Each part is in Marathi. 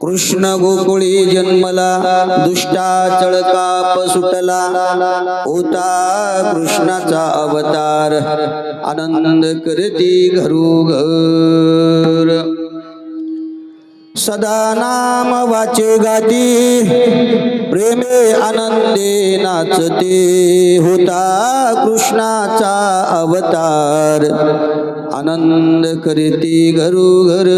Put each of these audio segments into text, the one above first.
कृष्ण गोकुळी जन्मला दुष्टाचळ काप सुटला होता कृष्णाचा अवतार आनंद करती घरोघर सदा नाम वाचे गाती प्रेमे आनंदे नाचते होता कृष्णाचा अवतार आनंद करती घरोघर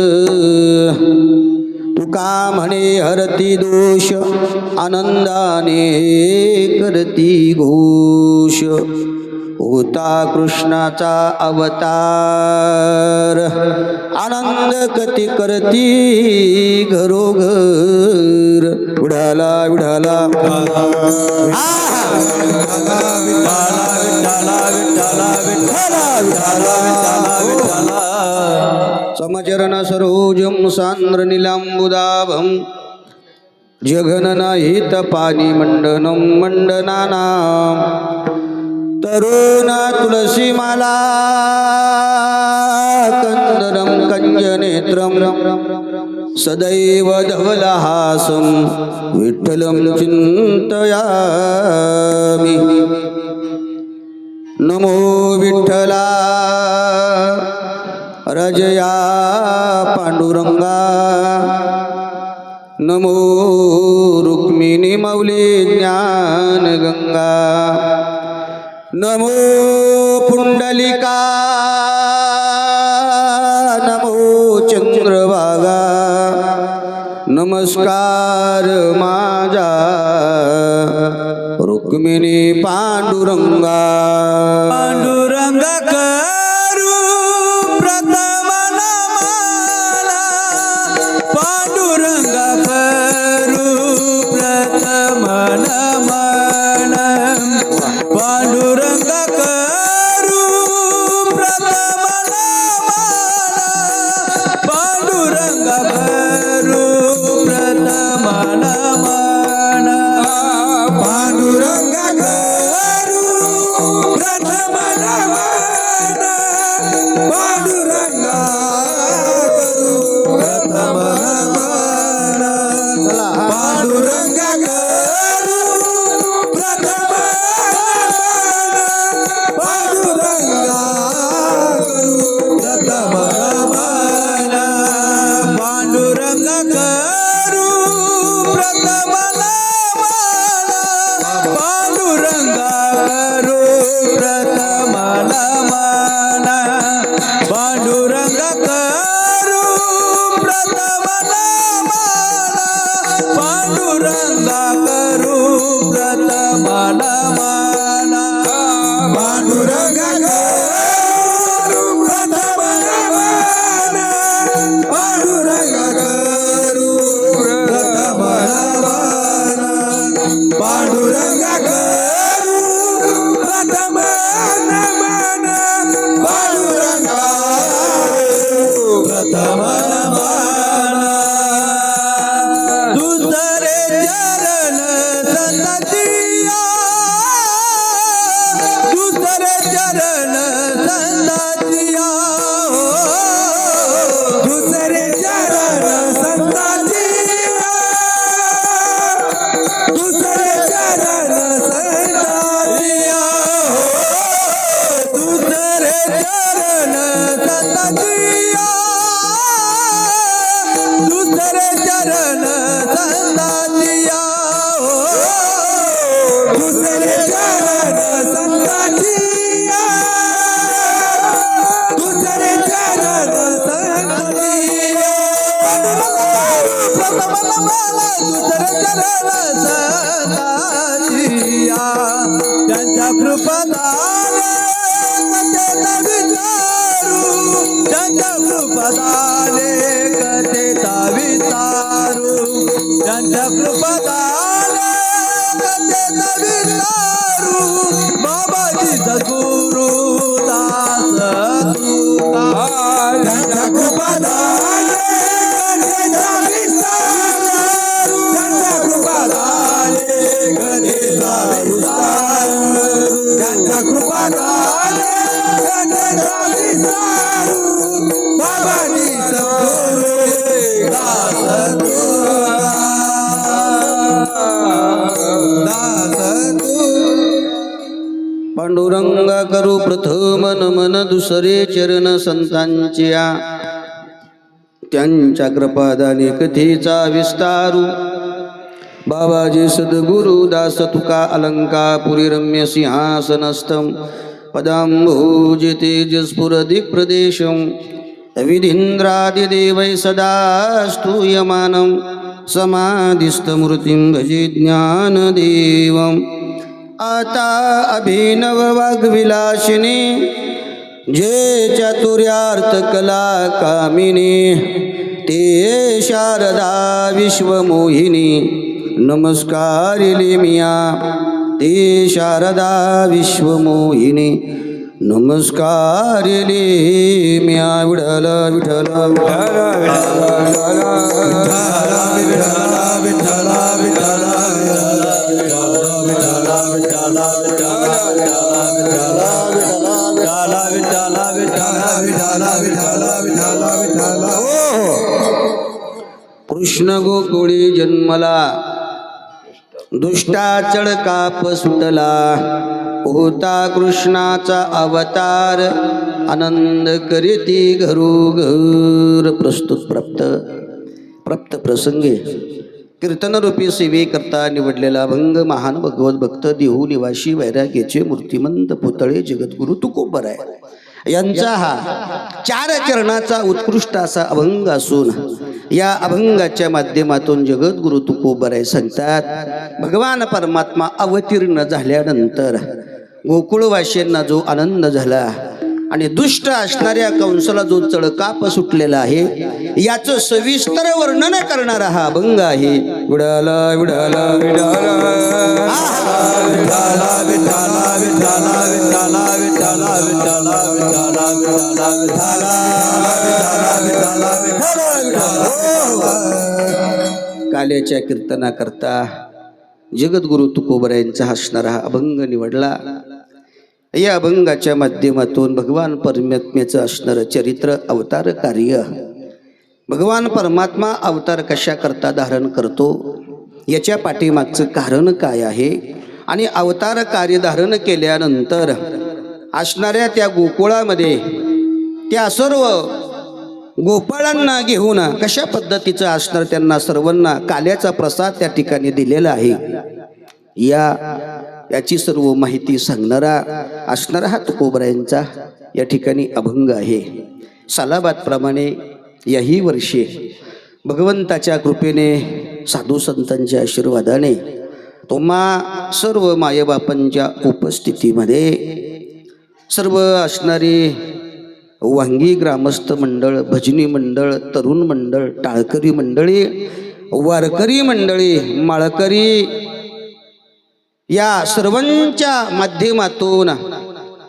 तुका म्हणे हरती दोष आनंदाने करती घोष होता कृष्णाचा अवतार आनंद कती करती घरोघर विठाला विठाला समचरण सरोजम सांद्र निलांबुदाभं जघननहित पानी मंडनं मंडनानां तरुण तुलसी माला कंदरं कंजनेत्रं सदैव धवलहासं विठ्ठलं चिन्तयामि नमो विठ्ठला रजया पांडुरंगा नमो रुक्मिणी मौली ज्ञान गंगा नमो पुंडलिका नमो चंद्रभागा नमस्कार माझा रुक्मिणी पांडुरंगा पांडुरंगा करू प्रथम नमना पांडुरंगा करू प्रथम नमना पांडुरंगा करू प्रथम नमना पांडुरंगा करू प्रथम नमना पांडुरंगा करू प्रथम नमना पांडुरंगा करू प्रथम नमना पांडुरंगा करू प्रथम पांडुरंगा करू प्रथम नमना पांडुरंगा करू प्रथम नमना पांडुरंगा करू प्रथम नमना पांडुरंगा करू प्रथम नमना पांडुरंगा करू प्रथम नमना पांडुरंगा करू प्रथम नमना पांडुरंगा करू प्रथम नमना पांडुरंगा करू प्रथम नमना पांडुरंगा करू प्रथम नमना दुसरे चरण संततिया दुसरे चरण संततिया दुसरे चरण संततिया दुसरे चरण संततिया दुसरे चरण संततिया दुसरे चरण संततिया दुसरे चरण संततिया दुसरे चरण संततिया प्रथम नमना दुसरे चरण संततिया त्यांच्या कृपदाने कथेचा विचारू त्यांच्या कृपदाने कथेचा विचारू त्यांच्या कृपदाने कथेचा विचारू बाबाजी सद्गुरु दास तुका त्यांच्या कृपदाने कथेचा विचारू त्यांच्या कृपदाने कथेचा विचारू त्यांच्या कृपदाने कथेचा विचारू बाबाजी सद्गुरु गौरंगा करू प्रथम नमन दुसरे चरण संतांच्या त्यांच्या कृपादाने कथेचा विस्तारू बाबाजी सद्गुरु दास तुका अलंकापुरी रम्य सिंहासनस्थं पदांभोज तेजस्फुरदिक् प्रदेशं विधीन्द्रादिदेवै सदा स्तूयमानं समाधिस्थमूर्तिं भजे ज्ञानदेवम् आता अभिनव वाग्विलासिनी जे चातुर्यार्थ कला कामिनी ते शारदा विश्वमोहिनी नमस्कारिले मिया ते शारदा विश्वमोहिनी नमस्कारिले मिया विठ्ठल विठ्ठल कृष्ण गोकुळी जन्मला दुष्टा चळकाप सुटला होता कृष्णाचा अवतार आनंद करीती घरोघर प्रस्तुत प्राप्त प्रसंगे कीर्तनरूपी सेवे करता निवडलेला अभंग महान भगवत भक्त देहू निवासी वैराग्याचे मूर्तिमंत पुतळे जगद्गुरु तुकोबराय यांचा हा 4 चरणाचा उत्कृष्ट असा अभंग असून या अभंगाच्या माध्यमातून जगद्गुरु तुकोबराय सांगतात भगवान परमात्मा अवतीर्ण झाल्यानंतर गोकुळवासीयांना जो आनंद झाला आणि दुष्ट असणाऱ्या कंसाला जो चळकाप सुटलेला आहे याचं सविस्तर वर्णन करणारा हा अभंग आहे विडाला विडाला काल्याच्या कीर्तना करता जगद्गुरु तुकोबरायांचा असणारा हा अभंग निवडला या अभंगाच्या माध्यमातून भगवान परमात्म्याचं असणारं चरित्र अवतार कार्य भगवान परमात्मा अवतार कशा करता धारण करतो याच्या पाठीमागचं कारण काय आहे आणि अवतार कार्य धारण केल्यानंतर असणाऱ्या त्या गोकुळामध्ये त्या सर्व गोपाळांना घेऊन कशा पद्धतीचं असणार त्यांना सर्वांना काल्याचा प्रसाद त्या ठिकाणी दिलेला आहे याची सर्व माहिती सांगणारा असणारा हा तुकोबरायांचा या ठिकाणी अभंग आहे सालाबादप्रमाणे याही वर्षी भगवंताच्या कृपेने साधू संतांच्या आशीर्वादाने तुम्हा सर्व मायबापांच्या उपस्थितीमध्ये सर्व असणारी वांगी ग्रामस्थ मंडळ भजनी मंडळ तरुण मंडळ टाळकरी मंडळी वारकरी मंडळी माळकरी या सर्वांच्या माध्यमातून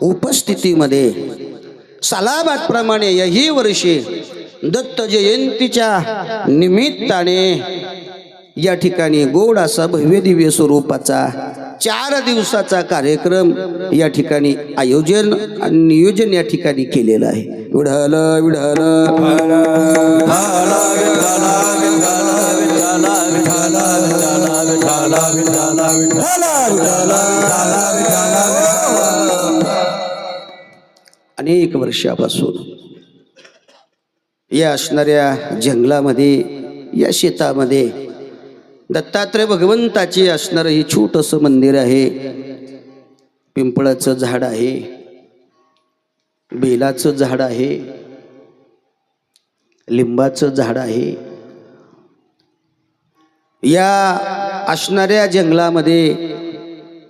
उपस्थितीमध्ये सालाबादप्रमाणे याही वर्षी दत्त जयंतीच्या निमित्ताने या ठिकाणी गोड असा भव्य दिव्य स्वरूपाचा 4 दिवसाचा कार्यक्रम या ठिकाणी आयोजन आणि नियोजन या ठिकाणी केलेलं आहे विढाल विढाल अनेक वर्षापासून या असणाऱ्या जंगलामध्ये या शेतामध्ये दत्तात्रय भगवंताची असणारं हे छोटंसं मंदिर आहे पिंपळाचं झाड आहे बेलाचं झाड आहे लिंबाचं झाड आहे या असणाऱ्या जंगलामध्ये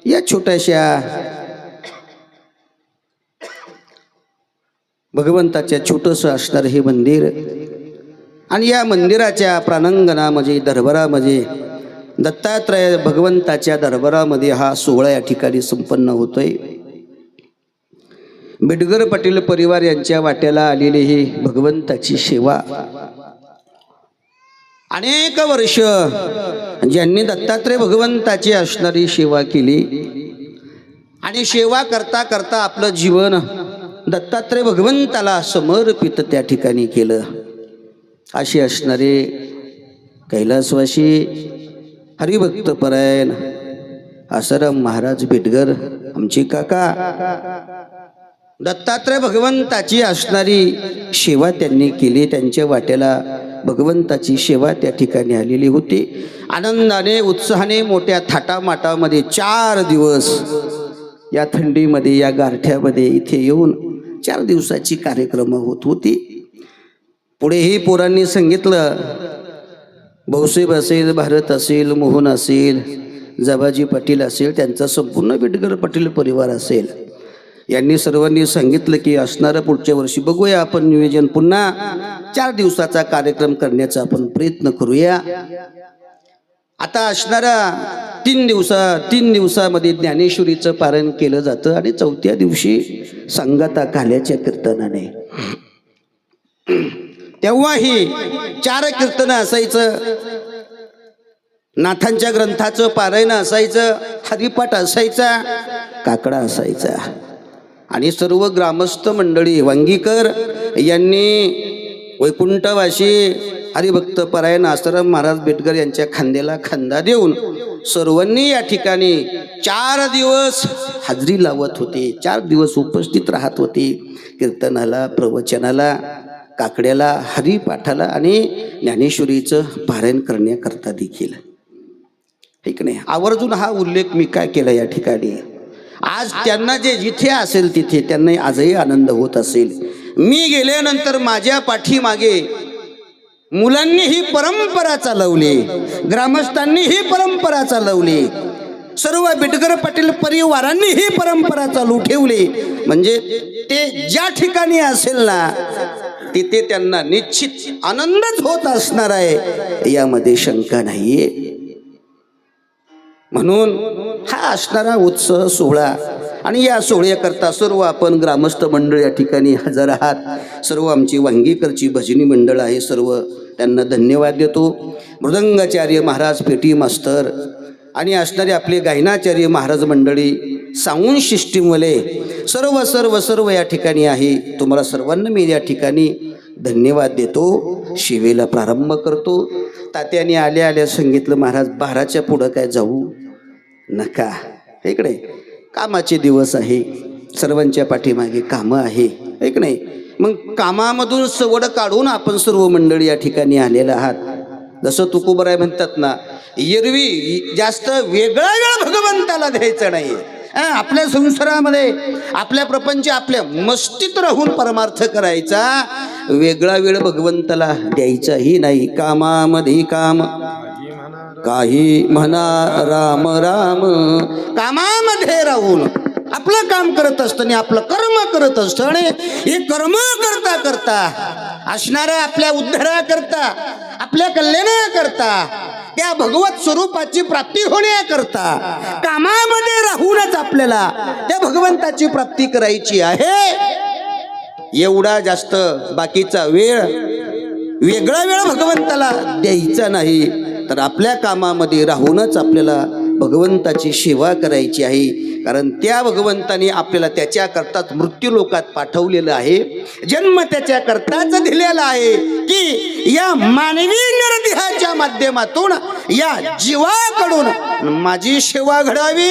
या छोट्याशा भगवंताच्या छोटंसं असणारं हे मंदिर आणि या मंदिराच्या प्रांगणामध्ये दरबारामध्ये दत्तात्रय भगवंताच्या दरबारामध्ये हा सोहळा या ठिकाणी संपन्न होतोय बिडगर पाटील परिवार यांच्या वाट्याला आलेली ही भगवंताची सेवा अनेक वर्ष ज्यांनी दत्तात्रय भगवंताची असणारी सेवा केली आणि सेवा करता करता आपलं जीवन दत्तात्रय भगवंताला समर्पित त्या ठिकाणी केलं अशी असणारे कैलासवासी हरिभक्त परायण आसाराम महाराज बेटगर आमचे काका दत्तात्रय भगवंताची असणारी सेवा त्यांनी केली. त्यांच्या वाट्याला भगवंताची सेवा त्या ठिकाणी आलेली होती. आनंदाने उत्साहाने मोठ्या थाटामाटामध्ये 4 दिवस या थंडीमध्ये या गारठ्यामध्ये इथे येऊन 4 दिवसाची कार्यक्रम होत होती. पुढेही पोरांनी सांगितलं, भाऊसाहेब असेल, भारत असेल, मोहन असेल, जाबाजी पाटील असेल, त्यांचा संपूर्ण बेटगर पाटील परिवार असेल, यांनी सर्वांनी सांगितलं की असणारं पुढच्या वर्षी बघूया आपण नियोजन, पुन्हा 4 दिवसाचा कार्यक्रम करण्याचा आपण प्रयत्न करूया. आता असणारा 3 दिवसामध्ये ज्ञानेश्वरीचं पारायण केलं जातं आणि 4थ्या दिवशी संगता काल्याच्या कीर्तनाने. तेव्हाही 4 कीर्तन असायचं, नाथांच्या ग्रंथाचं पारायण असायचं, हरिपाठ असायचा, काकडा असायचा. आणि सर्व ग्रामस्थ मंडळी वांगीकर यांनी वैकुंठवासी हरिभक्त परायण आसाराम महाराज बेटगर यांच्या खांद्याला खांदा देऊन सर्वांनी या ठिकाणी 4 दिवस हाजरी लावत होते, 4 दिवस उपस्थित राहत होते. कीर्तनाला, प्रवचनाला, काकड्याला, हरिपाठाला आणि ज्ञानेश्वरीचं पारायण करण्याकरता देखील. ठीक नाही, आवर्जून हा उल्लेख मी काय केला या ठिकाणी. आज त्यांना जे जिथे असेल तिथे त्यांना आजही आनंद होत असेल. मी गेल्यानंतर माझ्या पाठीमागे मुलांनी ही परंपरा चालवली, ग्रामस्थांनी ही परंपरा चालवली, सर्व बेटगर पाटील परिवारांनी ही परंपरा चालू ठेवली. म्हणजे ते ज्या ठिकाणी असेल ना तिथे त्यांना निश्चित आनंदच होत असणार आहे, यामध्ये शंका नाहीये. म्हणून हा असणारा उत्सव सोहळा आणि या सोहळ्याकरता सर्व आपण ग्रामस्थ मंडळ या ठिकाणी हजर आहात. सर्व आमची वांगीकरची भजनी मंडळ आहे, सर्व त्यांना धन्यवाद देतो. मृदंगाचार्य महाराज पेटी मास्तर आणि असणारे आपले गायनाचार्य महाराज मंडळी, साऊंड सिस्टीमवाले सर्व सर्व सर्व या ठिकाणी आहे. तुम्हाला सर्वांना मी या ठिकाणी धन्यवाद देतो. शिवेला प्रारंभ करतो. तात्याने आल्या आल्या सांगितलं, महाराज 12च्या पुढं काय जाऊ नका, इकडे कामाचे दिवस आहे, सर्वांच्या पाठीमागे कामं आहे, एक नाही. मग कामामधून सवड काढून आपण सर्व मंडळी या ठिकाणी आलेला आहात. जसं तुकोबराय म्हणतात ना, एरवी जास्त वेगळा वेळ भगवंताला द्यायचा नाही. आपल्या संसारामध्ये, आपल्या प्रपंच, आपल्या मस्तीत राहून परमार्थ करायचा, वेगळा वेळ भगवंताला द्यायचाही नाही. कामामध्ये काम, काही म्हणा राम राम. कामामध्ये राहून आपलं काम करत असताना आपलं कर्म करत असतं आणि हे कर्म करता करता असणाऱ्या आपल्या उद्धाराकरता, आपल्या कल्याणाकरता, त्या भगवत स्वरूपाची प्राप्ती होण्याकरता कामामध्ये राहूनच आपल्याला त्या भगवंताची प्राप्ती करायची आहे. एवढा जास्त बाकीचा वेळ, वेगळा वेळ भगवंताला द्यायचा नाही, तर आपल्या कामामध्ये राहूनच आपल्याला भगवंताची सेवा करायची आहे. कारण त्या भगवंताने आपल्याला त्याच्याकरताच मृत्यू लोकात पाठवलेलं आहे, जन्म त्याच्याकरताच दिलेला आहे की या मानवी नरदेहाच्या माध्यमातून या जीवाकडून माझी सेवा घडावी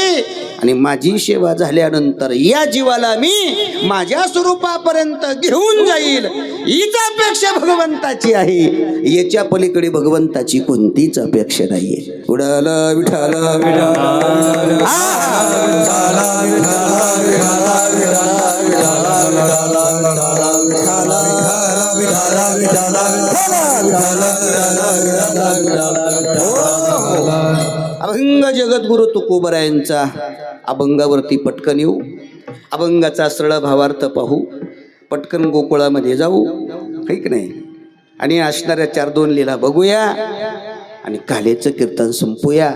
आणि माझी सेवा झाल्यानंतर या जीवाला मी माझ्या स्वरूपापर्यंत घेऊन जाईल, हीच अपेक्षा भगवंताची आहे. याच्या पलीकडे भगवंताची कोणतीच अपेक्षा नाहीये. उडाल विठाल अभंग जगद्गुरु तुकोबरायांचा अभंगावरती पटकन येऊ, अभंगाचा सरळ भावार्थ पाहू, पटकन गोकुळामध्ये जाऊ, ठीक नाही, आणि असणाऱ्या 4-2 लीला बघूया आणि कालेचं कीर्तन संपूया.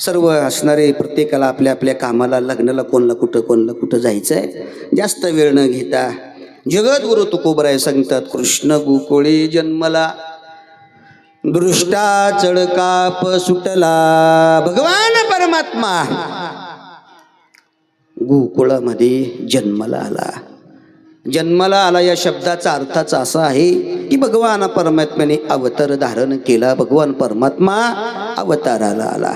सर्व असणारे प्रत्येकाला आपल्या आपल्या कामाला, लग्नाला कोणला कुठं जायचं आहे, जास्त वेळ न घेता जगद्गुरु तुकोबराय सांगतात, कृष्ण गोकुळी जन्मला, दृष्टा चळकाप सुटला. भगवान परमात्मा गोकुळामध्ये जन्माला आला. जन्माला आला या शब्दाचा अर्थाचा असा आहे की भगवान परमात्म्याने अवतार धारण केला, भगवान परमात्मा अवताराला आला.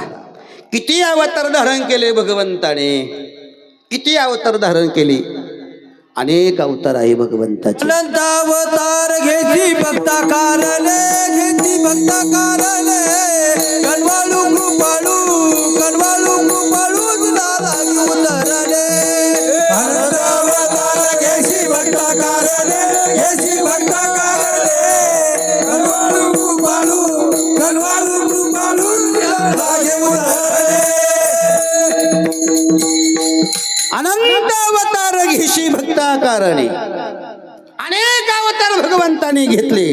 किती अवतार धारण केले भगवंताने, किती अवतार धारण केले, अनेक अवतार आहे भगवंताचे. अनंत अवतार घेती भक्ता कारले, घेती भक्ता कारले, कनवाळू कृपाळू, कनवाळू कृपाळू तुला लागी उतरले. अनंत अवतार घेती भक्ता कारले, घेती भक्ता कारले, कनवाळू कृपाळू, कनवाळू कृपाळू तुला लागी उतरले. अनंत अवतार घेशी भक्ता कारणे. अनेक अवतार भगवंताने घेतले.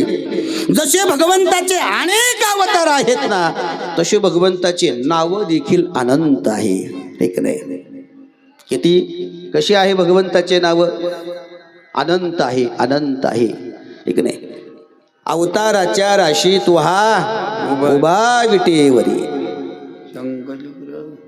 जसे भगवंताचे अनेक अवतार आहेत ना, तसे भगवंताचे नाव देखील अनंत आहे. ठीक नाही? किती कशी आहे भगवंताचे नाव? अनंत आहे, अनंत आहे. ठीक नाही? अवताराच्या राशी तू हा उभा विटेवरी.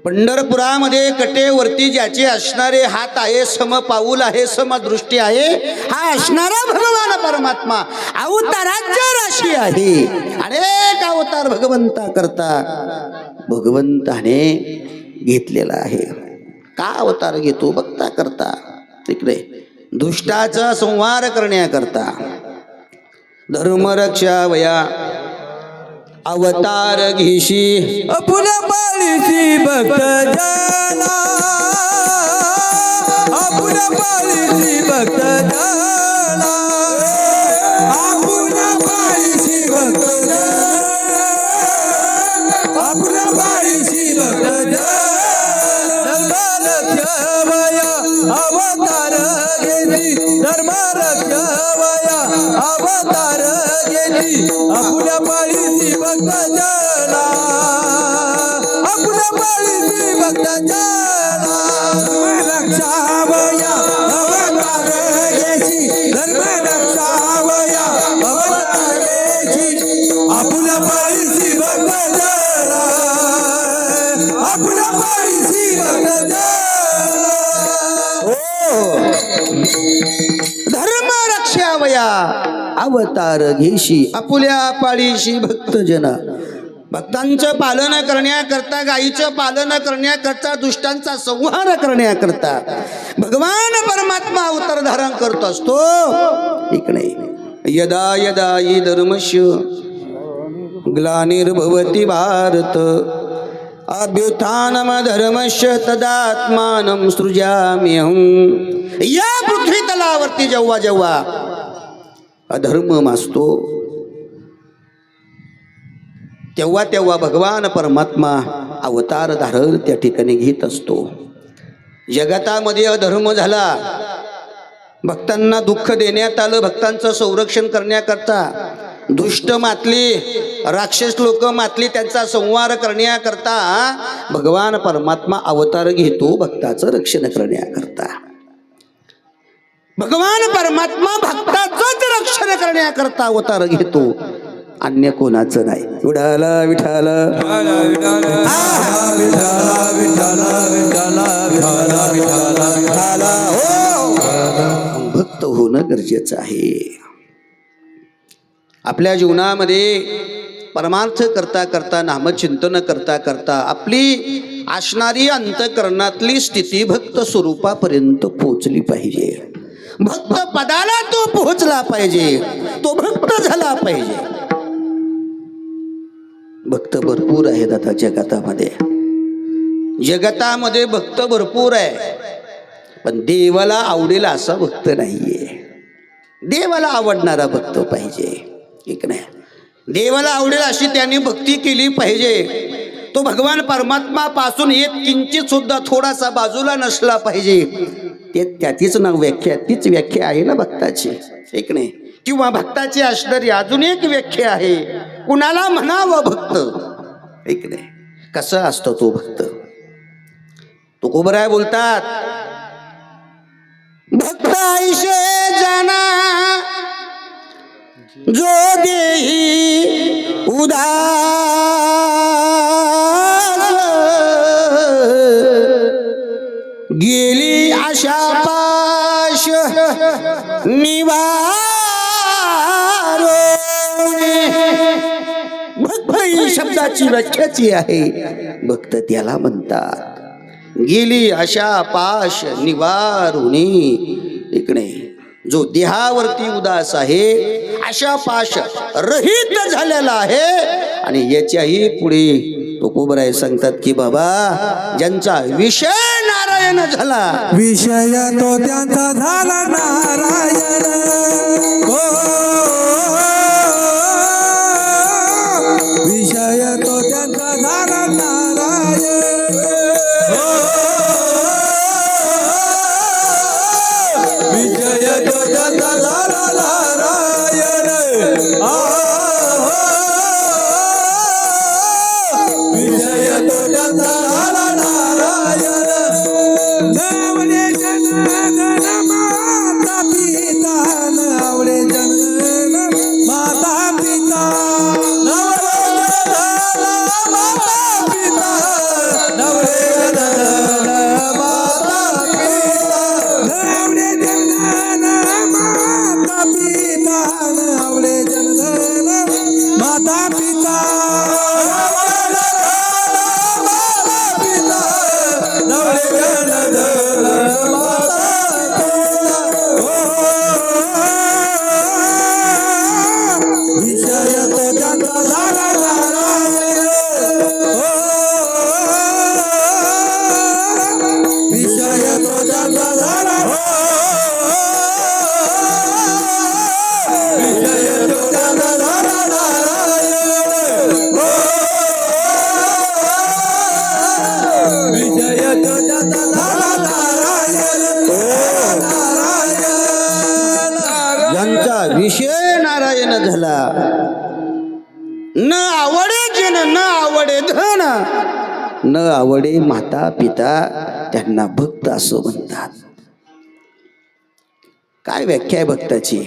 पंढरपुरामध्ये कटेवरती ज्याचे असणारे हात आहे, समपाऊल आहे, समदृष्टी आहे, हा असणारा भगवान परमात्मा अवताराच्या राशी आहे. अनेक अवतार भगवंता करता भगवंताने घेतलेला आहे. का अवतार घेतो? भक्ता करता. तिकडे दुष्टाचा संहार करण्याकरता, धर्मरक्षा वया अवतार घेशी. फुला पाळीची भक्त जना, फुला पाळीची भक्त जना, फुला पाळीची भक्त जना, फुला पाळीची भक्त जना. धर्मरक्षवया अवतार घेती, धर्मरक्षवया अवतार घेती, फुला पाळीची भक्त जना, फुला पाळीची भक्त जना. रक्षावया अवतार घेती, धर्मरक्षावया अवतार घेती, फुला पाळीची भक्त जना, फुला पाळीची भक्त जना. धर्म रक्षावया अवतार घेशी, आपुल्या पाळीशी भक्तजन. भक्तांचं पालन करण्याकरता, गायीचं पालन करण्याकरता, दुष्टांचा संहार करण्याकरता भगवान परमात्मा अवतार धारण करत असतो. इकडे यदा यदा हि धर्मस्य ग्लानिर्भवति भारत अभ्युत्थानम धर्मस्य तदात्मानं सृजाम्यहं. या पृथ्वी तलावरती जेव्हा जेव्हा अधर्म मासतो, तेव्हा तेव्हा भगवान परमात्मा अवतार धारण त्या ठिकाणी घेत असतो. जगतामध्ये अधर्म झाला, भक्तांना दुःख देण्यात आलं, भक्तांचं संरक्षण करण्याकरता दुष्ट मातली, राक्षस लोक मातली, त्यांचा संहार करण्याकरता भगवान परमात्मा अवतार घेतो भक्ताचं रक्षण करण्याकरता. भगवान परमात्मा भक्ताचंच रक्षण करण्याकरता अवतार घेतो, अन्य कोणाचं नाही. विठाला विठाला भक्त होणं गरजेचं आहे. आपल्या जीवनामध्ये परमार्थ करता करता, नामचिंतन करता करता आपली असणारी अंतःकरणातली स्थिती भक्त स्वरूपापर्यंत पोहोचली पाहिजे. भक्त पदाला तो पोहोचला पाहिजे, तो भक्त झाला पाहिजे. भक्त भरपूर आहेत आता जगतामध्ये, जगतामध्ये भक्त भरपूर आहे, पण देवाला आवडेल असा भक्त नाहीये. देवाला आवडणारा भक्त पाहिजे. एक नाही, देवाला आवडेल अशी त्यांनी भक्ती केली पाहिजे. तो भगवान परमात्मा पासून एक किंचित सुद्धा थोडासा बाजूला नसला पाहिजे. ते त्याचीच ना व्याख्या, तीच व्याख्या आहे ना भक्ताची. एक नाही, किंवा भक्ताची असणारी अजून एक व्याख्या आहे, कुणाला म्हणावं भक्त. एक नाही, कसं असतो तो भक्त? तुकोबराय बोलतात, भक्त ऐसे जाना जो देही उदास, गेली आशा पाश निवारो. भक्त शब्दाची याची व्याख्याची आहे भक्त त्याला म्हणतात. गेली आशा पाश निवारुनी इकडे जो देहावरती उदास आहे आशा पाश रहित झालेला आहे. आणि याच्याही पुढे तुकोबराय सांगतात की बाबा ज्यांचा विषय नारायण झाला विषय तो त्यांचा झाला नारायण. हो विषय तो त्यांचा झाला नारायण. हो विषय तो त्यांचा झाला नारायण. विषय तो त्यांचा झाला नारायण. नवले जनन माता पिता नवले जनन माता पिता नवले जनन माता पिता नवले जनन माता पिता नवले जनन माता पिता नवले जनन माता पिता ज्यांचा विषय नारायण झाला न आवडे जन न आवडे धन न आवडे माता पिता त्यांना भक्त असं म्हणतात. काय व्याख्या आहे भक्ताची?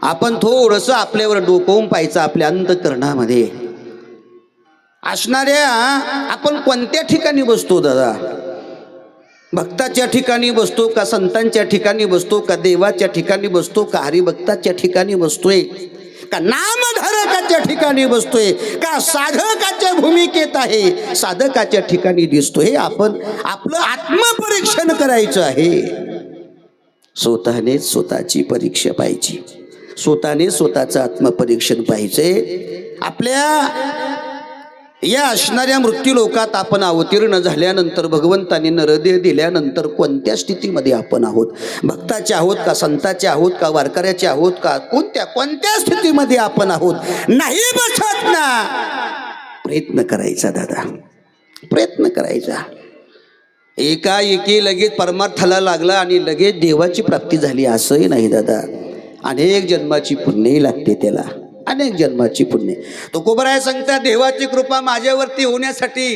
आपण थोडस आपल्यावर डोकवून पाहायचं. आपल्या अंतःकरणामध्ये असणाऱ्या आपण कोणत्या ठिकाणी बसतो दादा? भक्ताच्या ठिकाणी बसतो का संतांच्या ठिकाणी बसतो का देवाच्या ठिकाणी बसतो का हरिभक्ताच्या ठिकाणी बसतोय का नामधारकाच्या ठिकाणी बसतोय का साधकाच्या भूमिकेत आहे साधकाच्या ठिकाणी दिसतोय? आपण आपलं आत्मपरीक्षण करायचं आहे. स्वतःने स्वतःची परीक्षा पाहिजे. स्वतःने स्वतःचं आत्मपरीक्षण पाहिजे. आपल्या या असणाऱ्या मृत्यू लोकात आपण अवतीर्ण झाल्यानंतर भगवंताने नरदेह दिल्यानंतर कोणत्या स्थितीमध्ये आपण आहोत? भक्ताचे आहोत का संताचे आहोत का वारकऱ्याचे आहोत का कोणत्या स्थितीमध्ये आपण आहोत? नाही बसत ना. प्रयत्न करायचा दादा, प्रयत्न करायचा. एकाएकी लगेच परमार्थाला लागला आणि लगेच देवाची प्राप्ती झाली असंही नाही दादा. अनेक जन्माची पुण्यही लागते त्याला, अनेक जन्माची पुण्य. तुकोबराय सांगतात देवाची कृपा माझ्यावरती होण्यासाठी,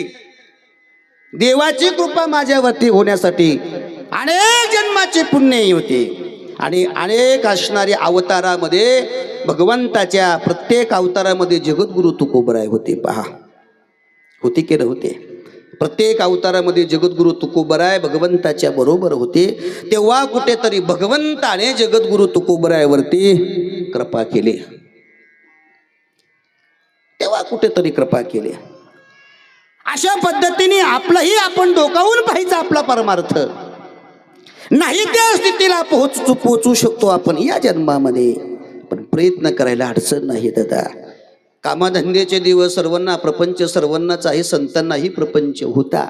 देवाची कृपा माझ्यावरती होण्यासाठी अनेक जन्माचे पुण्य होते. आणि अनेक असणाऱ्या अवतारामध्ये भगवंताच्या प्रत्येक अवतारामध्ये जगद्गुरु तुकोबराय होते. पहा होते की नव्हते? प्रत्येक अवतारामध्ये जगद्गुरु तुकोबराय भगवंताच्या बरोबर होते. तेव्हा कुठेतरी भगवंताने जगद्गुरु तुकोबरायवरती कृपा केली, तेव्हा कुठेतरी कृपा केली. अशा पद्धतीने आपलंही आपण डोकावून पाहायचं आपला परमार्थ. नाही त्या स्थितीला पोहोचू शकतो आपण या जन्मामध्ये, पण प्रयत्न करायला अडचण नाही दादा. कामधंद्याचे दिवस सर्वांना प्रपंच सर्वांनाच आहे. संतांनाही प्रपंच होता.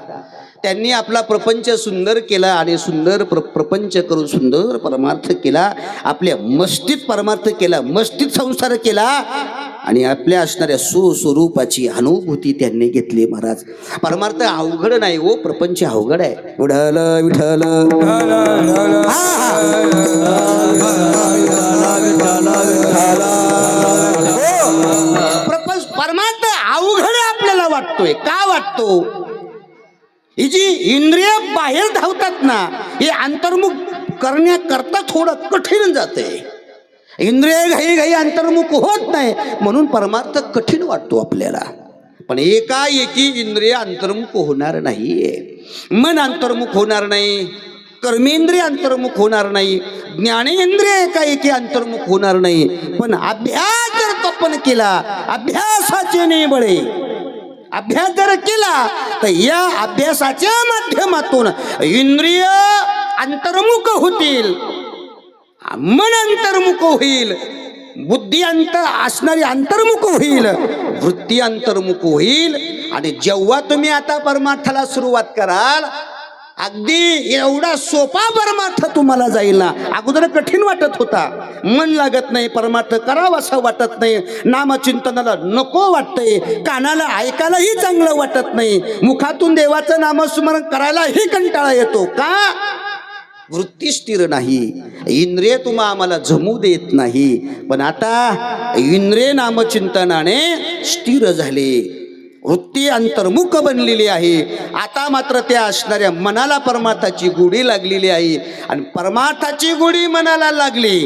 त्यांनी आपला प्रपंच सुंदर केला आणि सुंदर प्रपंच करून सुंदर परमार्थ केला. आपल्या मस्तीत परमार्थ केला, मस्तीत संसार केला आणि आपल्या असणाऱ्या सुस्वरूपाची अनुभूती त्यांनी घेतली. महाराज परमार्थ अवघड नाही हो, प्रपंच अवघड आहे. विठ्ठल विठ्ठल परमार्थ अवघड आपल्याला वाटतोय. का वाटतो? ही जी इंद्रिय बाहेर धावतात ना, हे अंतर्मुख करण्याकरता थोडं कठीण जाते. इंद्रिय घाई घाई अंतर्मुख होत नाही म्हणून परमार्थ कठीण वाटतो आपल्याला. पण एकाएकी इंद्रिय अंतर्मुख होणार नाहीये, मन अंतर्मुख होणार नाही, कर्मेंद्रिय अंतर्मुख होणार नाही, ज्ञानेंद्रिय एकाएकी अंतर्मुख होणार नाही. पण अभ्यास जर तो पण केला, अभ्यासाचे ने बळे, अभ्यास जर केला तर या अभ्यासाच्या माध्यमातून इंद्रिय अंतर्मुख होतील, मन अंतर्मुख होईल, बुद्धी असणारी अंतर्मुख होईल, वृत्ती अंतर्मुख होईल. आणि जेव्हा तुम्ही आता परमार्थाला सुरुवात कराल, अगदी एवढा सोपा परमार्थ तुम्हाला जाईल ना. अगोदर कठीण वाटत होता, मन लागत नाही, परमार्थ करावा असं वाटत नाही, नामचिंतनाला नको वाटतंय, कानाला ऐकायलाही चांगलं वाटत नाही, मुखातून देवाचं नामस्मरण करायलाही कंटाळा येतो. का? वृत्ती स्थिर नाही, इंद्रिय तुम्हा आम्हाला जमू देत नाही. पण आता इंद्रिय नामचिंतनाने स्थिर झाले, वृत्ती अंतर्मुख बनलेली आहे. आता मात्र त्या असणाऱ्या मनाला परमार्थाची गोडी लागलेली आहे. आणि परमार्थाची गोडी मनाला लागली,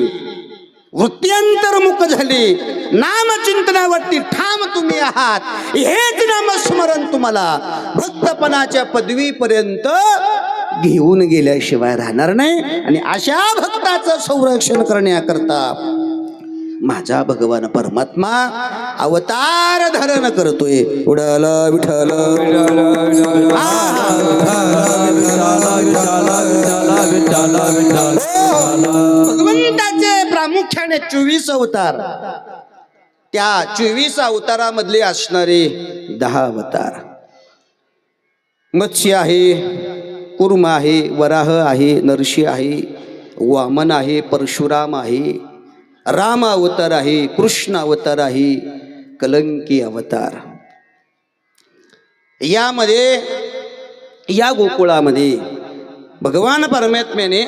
वृत्ती अंतर्मुख झाली, नामचिंतनावरती ठाम तुम्ही आहात. हेच नामस्मरण तुम्हाला भक्तपणाच्या पदवीपर्यंत घेऊन गेल्याशिवाय राहणार नाही. आणि अशा भक्ताचं संरक्षण करण्याकरता माझा भगवान परमात्मा अवतार धारण करतोय. उडाल विठ्ठल भगवंताचे प्रामुख्याने 24 अवतार, त्या 24 अवतारामधले असणारे 10 अवतार, मत्स्य आहे, कुर्म आहे, वराह आहे, नरसिंह आहे, वामन आहे, परशुराम आहे, राम अवतार आहे, कृष्ण अवतार आहे, कलंकी अवतार. यामध्ये या गोकुळामध्ये भगवान परमात्म्याने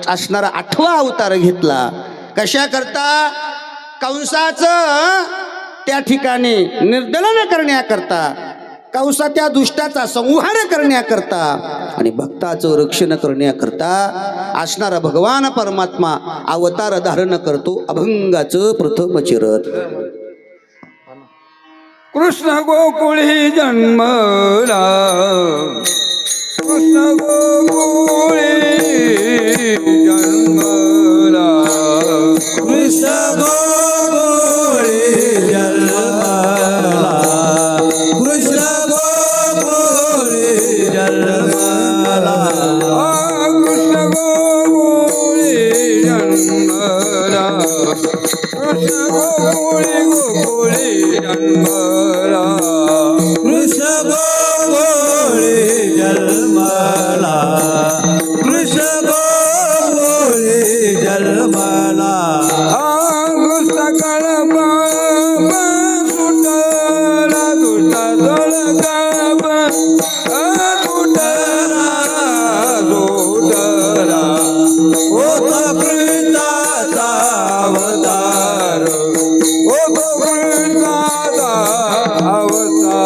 असणारा 8वा अवतार घेतला. कशा करता? कंसाचं त्या ठिकाणी निर्दलन करण्याकरता, कंसा त्या दुष्टाचा संहार करण्याकरता आणि भक्ताचं रक्षण करण्याकरता असणारा भगवान परमात्मा अवतार धारण करतो. अभंगाचं प्रथम चरण. कृष्ण गोकुळी जन्मला, कृष्ण गोकुळी जन्मला, कृष्ण गोकुळी जन्मला, कृष्ण गोकुळी जन्मला, कृष्ण गोकुळी जन्मला, कृष्ण गोकुळी गोकुळी जन्मला, कृष्ण गोकुळी जन्मला, कृष्ण गोकुळी जन्मला, कृष्ण कळपा सुटला, दुष्टा जळकळपा सुटला, सुटला, होता कृष्णाचा अवतार, होता कृष्णाचा अवतार,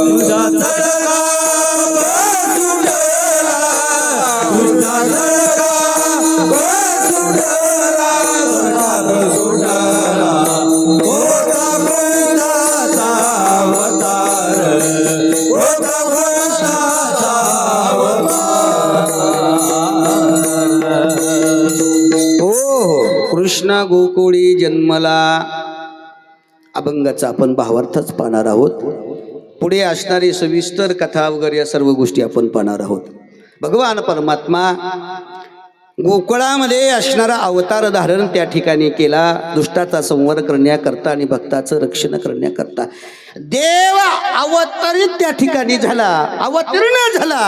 तुझा तळका सुटला, तुझा तळका सुटला, सुटला, होता कृष्णाचा अवतार, होता कृष्णाचा हो, कृष्ण गोकुळी जन्मला. अभंगाचा आपण भावार्थच पाहणार आहोत. पुढे असणारी सविस्तर कथा वगैरे या सर्व गोष्टी आपण पाहणार आहोत. भगवान परमात्मा गोकुळामध्ये असणारा अवतार धारण त्या ठिकाणी केला, दुष्टाचा संहार करण्याकरता आणि भक्ताचं रक्षण करण्याकरता. देव अवतरित त्या ठिकाणी झाला, अवतीर्ण झाला,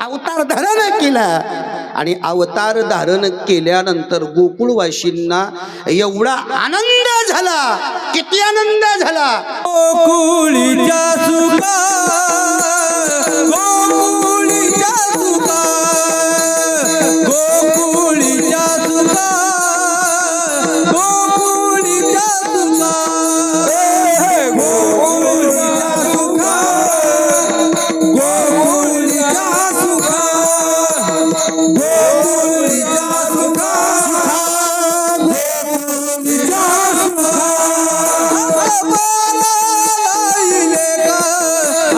अवतार धारण केला. आणि अवतार धारण केल्यानंतर गोकुळवासींना एवढा आनंद झाला, किती आनंद झाला. गोकुळीच्या सुखा, गोकुळीच्या सुखा, गोकुळीच्या सुखा, गोकुळीच्या सुखा, गोकुळीच्या सुखा, गोकुळीच्या सुखा, गोकुळीच्या सुखा, गोकुळीच्या सुखा,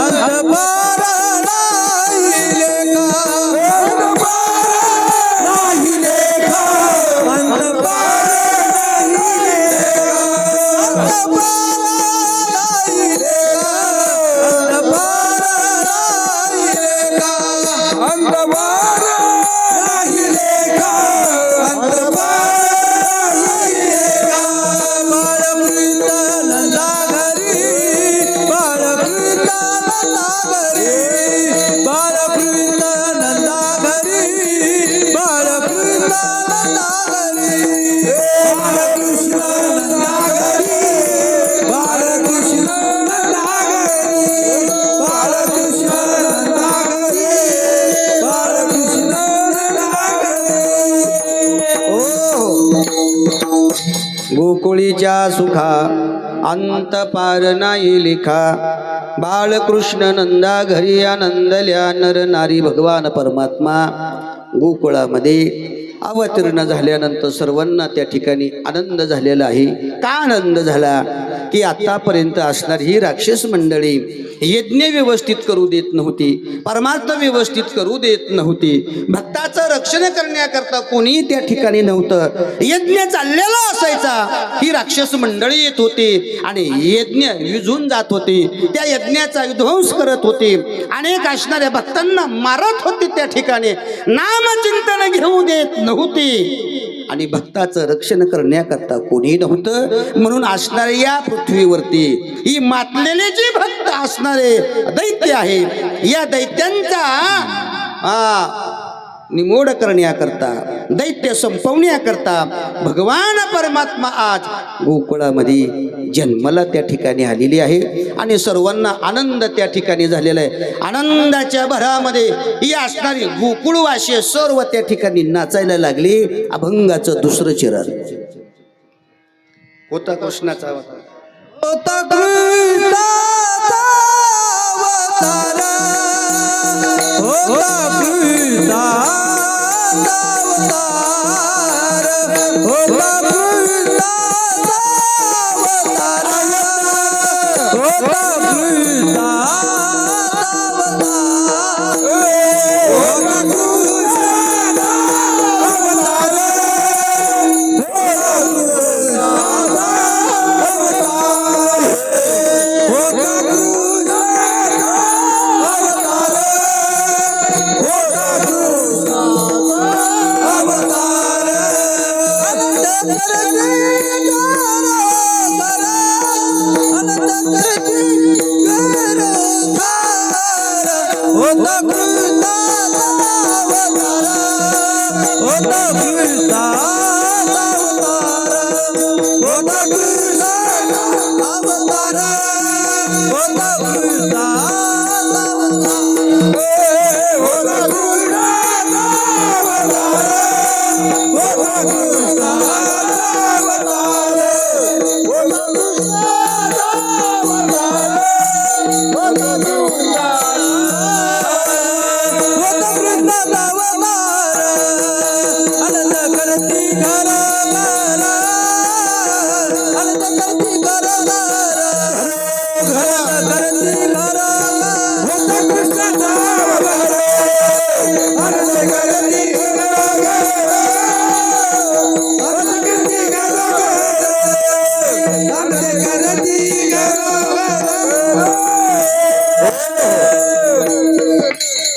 अंत पार सुखा अंत पार नाही लिखा बाळकृष्ण नंदा घरी आनंदल्या नर नारी भगवान परमात्मा गोकुळामध्ये अवतीर्ण झाल्यानंतर सर्वांना त्या ठिकाणी आनंद झालेला आहे. का आनंद झाला की आतापर्यंत असणारी ही राक्षस मंडळी यज्ञ व्यवस्थित करू देत नव्हती, परमार्थ व्यवस्थित करू देत नव्हती, भक्ताचं रक्षण करण्याकरता कोणी त्या ठिकाणी नव्हतं. यज्ञ चाललेला असायचा, ही राक्षस मंडळी येत होती आणि यज्ञ विझून जात होते, त्या यज्ञाचा विध्वंस करत होते, अनेक असणाऱ्या भक्तांना मारत होते, त्या ठिकाणी नामचिंतन घेऊ देत नव्हती आणि भक्ताचं रक्षण करण्याकरता कोणी नव्हतं. म्हणून असणारे या पृथ्वीवरती ही मातलेले जी भक्त असणारे दैत्य आहे, या दैत्यांचा निमोड करण्याकरता, दैत्य संपवण्याकरता भगवान परमात्मा आज गोकुळामध्ये जन्माला त्या ठिकाणी आलेली आहे आणि सर्वांना आनंद त्या ठिकाणी झालेला आहे. आनंदाच्या भरामध्ये ही असणारी गोकुळवासी सर्व त्या ठिकाणी नाचायला लागली. अभंगाचं दुसरं चरण होता कृष्णाचा अवतार. होता कृष्णाचा अवतार, होता कृष्णाचा अवतार, होता कृष्णाचा अवतार, होता कृष्णाचा अवतार, होता कृष्णाचा अवतार,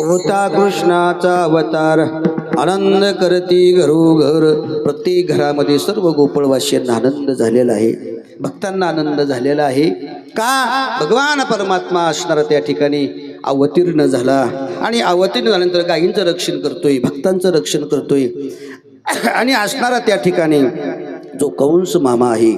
होता कृष्णाचा अवतार आनंद करती घरोघर. प्रत्येक घरामध्ये सर्व गोकुळवासियांना आनंद झालेला आहे, भक्तांना आनंद झालेला आहे. का भगवान परमात्मा असणारा त्या ठिकाणी अवतीर्ण झाला आणि अवतीर्ण झाल्यानंतर गायींचं रक्षण करतोय, भक्तांचं रक्षण करतोय आणि असणारा त्या ठिकाणी जो कंस मामा आहे,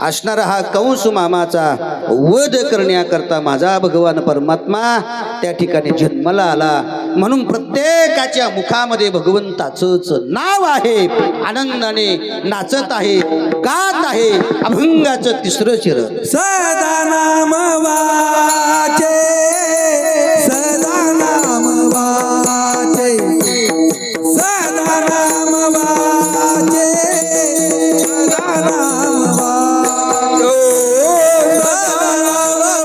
असणारा हा कंस मामाचा वध करण्याकरता माझा भगवान परमात्मा त्या ठिकाणी जन्माला आला. म्हणून प्रत्येकाच्या मुखामध्ये भगवंताचंच नाव आहे, आनंदाने नाचत आहे, गात आहे. अभंगाचं तिसरं चरण सदा नाम वाचे, सदा नाम वाचे, सदा नाम वाचे, सदा नाम वाचे, सदा नाम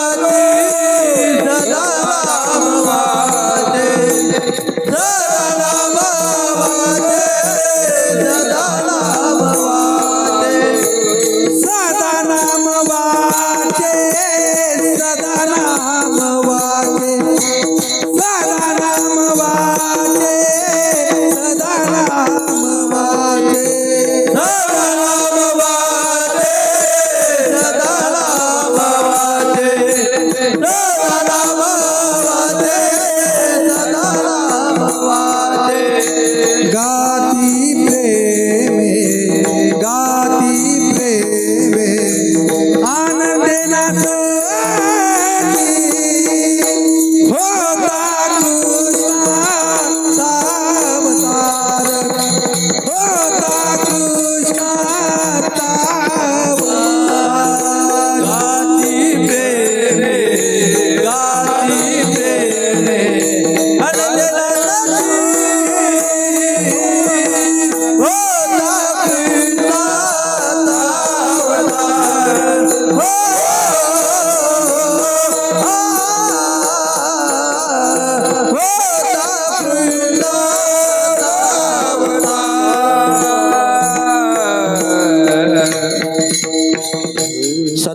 वाचे, सदा नाम वाचे, सदा नाम वाचे, सदा नाम वाचे, सदा नाम वाचे,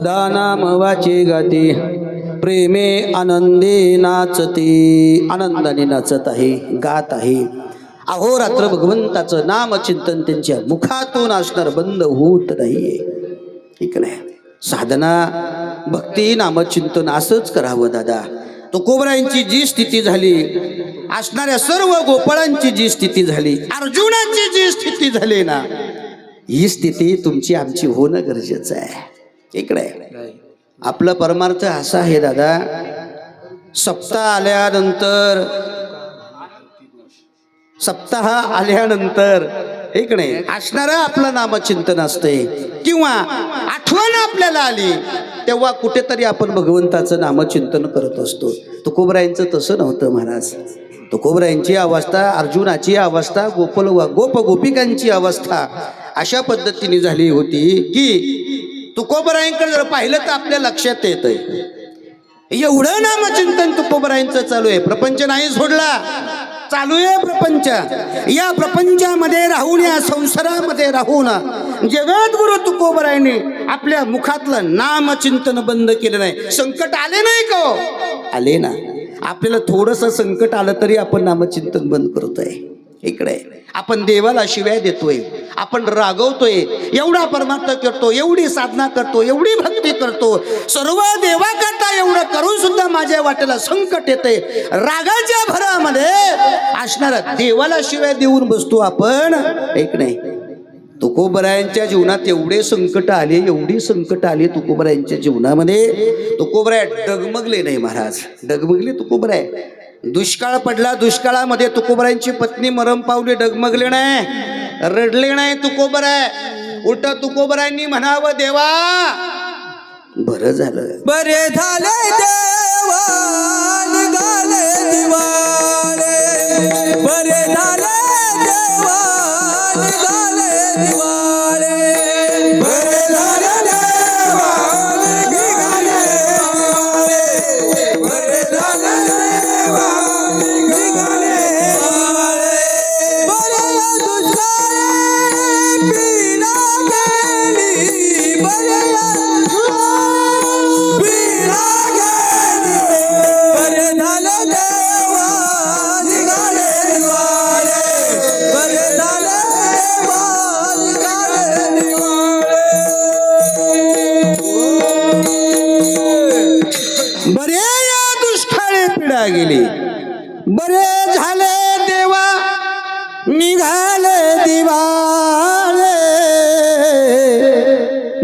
सदा नाम वाचे गाते प्रेमे आनंदे नाचते आनंदाने नाचत आहे गात आहे अहोरात्र भगवंताचं नामचिंतन त्यांच्या मुखातून असणार बंद होत नाहीये ठीक नाही साधना भक्ती नामचिंतन असंच करावं दादा तुकोबरायांची जी स्थिती झाली असणाऱ्या सर्व गोपाळांची जी स्थिती झाली अर्जुनाची जी स्थिती झाली ना ही स्थिती तुमची आमची होणं गरजेचं आहे इकडे आपलं परमार्थ असा आहे दादा सप्ताह आल्यानंतर एक नाही असणारं आपलं नामचिंतन असते किंवा आठवण आपल्याला आली तेव्हा कुठेतरी आपण भगवंताचं नामचिंतन करत असतो तुकोबरायांचं तसं नव्हतं महाराज तुकोबरायांची अवस्था अर्जुनाची अवस्था गोप गोपिकांची अवस्था अशा पद्धतीने झाली होती की तुकोबरायांकडे जर पाहिलं तर आपल्या लक्षात येतंय एवढं नामचिंतन तुकोबरायांचं चालू आहे प्रपंच नाही सोडला चालू आहे प्रपंच या प्रपंचामध्ये राहून या संसारामध्ये राहून जगद्गुरु तुकोबरायांनी आपल्या मुखातलं नामचिंतन बंद केलं नाही संकट आले नाही का आले ना आपल्याला थोडंसं संकट आलं तरी आपण नामचिंतन बंद करतोय इकडे आपण देवाला शिव्या देतोय आपण रागवतोय एवढा परमार्थ करतो एवढी साधना करतो एवढी भक्ती करतो सर्व देवा करता एवढं करून सुद्धा माझ्या वाटेला संकट येते रागाच्या भरामध्ये असणारा देवाला शिव्या देऊन बसतो आपण एक नाही तुकोबरायांच्या जीवनात एवढी संकट आली तुकोबरायांच्या जीवनामध्ये तुकोबराय डगमगले नाही महाराज डगमगले तुकोबराय दुष्काळ पडला दुष्काळामध्ये तुकोबरायांची पत्नी मरण पावली डगमगले नाही रडले नाही तुकोबराय उलट तुकोबरायांनी म्हणावं देवा बरे झाले देवा निघाले दिवाळे बरे झाले देवा निघाले दिवाळे बरे झाले देवा निघाले दिवाळे बरे झाले देवा निघाले दिवाळे बरे दुष्काळी पीडा गेली बरे गेली बरे झाले देवा निघाले दिवाळे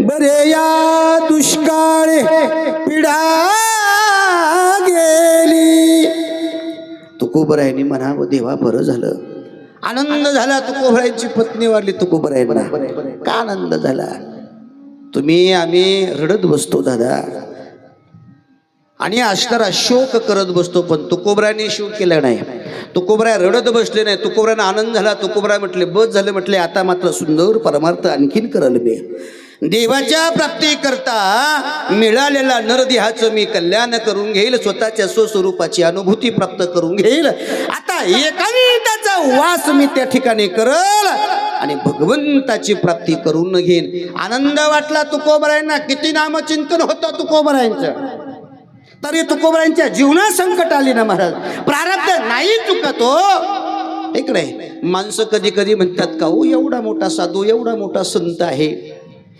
बरे या दुष्काळे पिढा गेली तुकोबरायांनी म्हणावं देवा बरं झालं आनंद झाला तुकोबरायांची पत्नी वारली तुकोबराय म्हणा का आनंद झाला तुम्ही आम्ही रडत बसतो दादा आणि असणारा शोक करत बसतो पण तुकोबरायांनी शोक केला नाही तुकोबराय रडत बसले नाही तुकोबरायांना आनंद झाला तुकोबराय म्हटले बस झाले म्हटले आता मात्र सुंदर परमार्थ आणखीन करल मी देवाच्या प्राप्ती करता मिळालेला नरदेहाचं मी कल्याण करून घेईल स्वतःच्या स्वस्वरूपाची अनुभूती प्राप्त करून घेईल आता एकांताचा वास मी त्या ठिकाणी करल आणि भगवंताची प्राप्ती करून घेईन आनंद वाटला तुकोबरायांना किती नामचिंतन होतं तुकोबरायांचं तरी तुकोबरायांच्या जीवनात संकट आली ना महाराज प्रारब्ध नाही चुकतो इकडे माणसं कधी कधी म्हणतात का हो एवढा मोठा साधू एवढा मोठा संत आहे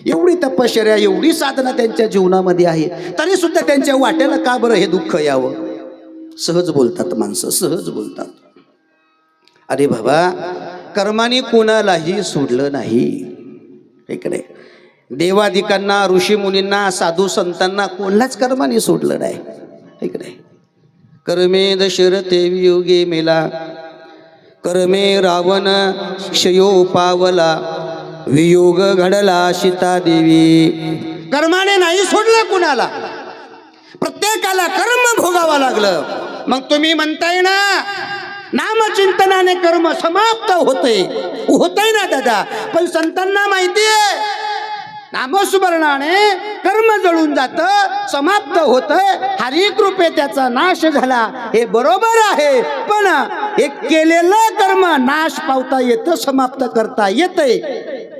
एवढी तपश्चर्या एवढी साधना त्यांच्या जीवनामध्ये आहे तरी सुद्धा त्यांच्या वाट्याला का बरं हे दुःख यावं सहज बोलतात माणसं सहज बोलतात अरे बाबा कर्माने कोणालाही सोडलं नाही इकडे देवादिकांना ऋषीमुनींना साधू संतांना कोणालाच कर्माने सोडलं नाही इकडे कर्मे दशरथे वियोगे मेला कर्मे रावण क्षयो पावला वियोग घडला सीता देवी कर्माने नाही सोडलं कुणाला प्रत्येकाला कर्म भोगावं लागलं मग तुम्ही म्हणताय ना नामचिंतनाने कर्म समाप्त होतंय ना दादा पण संतांना माहिती आहे नामस्मरणाने कर्म जळून जातं समाप्त होतंय हरिकृपे त्याचा नाश झाला हे बरोबर आहे पण एक केलेलं कर्म नाश पावता येतं समाप्त करता येतंय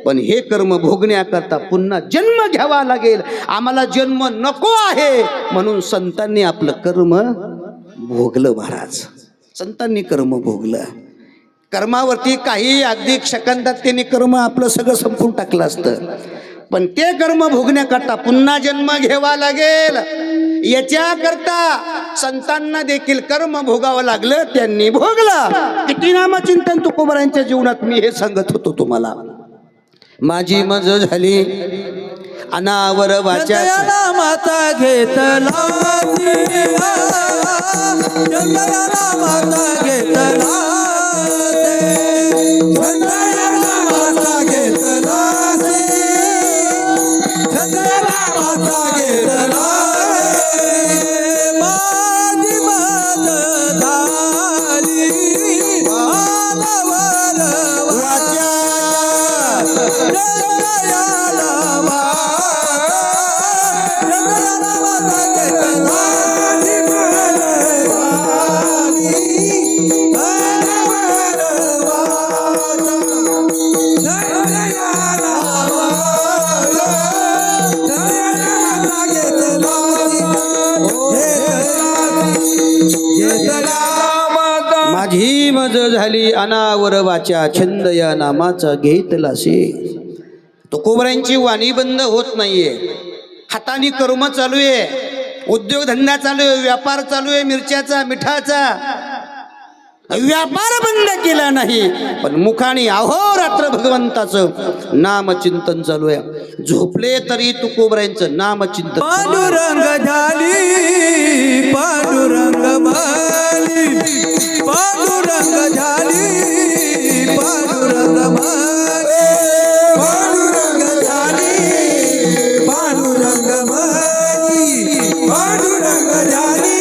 पण हे कर्म भोगण्याकरता पुन्हा जन्म घ्यावा लागेल. आम्हाला जन्म नको आहे म्हणून संतांनी आपलं कर्म भोगलं. महाराज संतांनी कर्म भोगलं. कर्मावरती काही अगदी सेकंदात त्यांनी कर्म आपलं सगळं संपून टाकलं असतं, पण ते कर्म भोगण्याकरता पुन्हा जन्म घ्यावा लागेल. याच्याकरता संतांना देखील कर्म भोगावं लागलं, त्यांनी भोगलं. किती नामचिंतन तुकोबारायांच्या जीवनात मी हे सांगत होतो तुम्हाला. माझी मज झाली अनावर वाचा, माता घेतला माता घेतला माता घेतला माता घेतला माझी मात झाली अनावर वाचा माझी मज झाली अनावर वाचा, छंद या नामाचा घेतलासे. तुकोबारायांची वाणी बंद होत नाहीये. हाताने कर्म चालू आहे, उद्योगधंदा चालू आहे, व्यापार चालू आहे, मिरच्याचा मिठाचा. व्यापार बंद केला नाही, पण मुखाने अहोरात्र भगवंताचं नामचिंतन चालू आहे. झोपले तरी तुकोबारायांचं नामचिंतन. पांडुरंग झाली पांडुरंग माली पांडुरंग झाली पांडुरंग माली पांडुरंग झाली पांडुरंग माली पांडुरंग झाली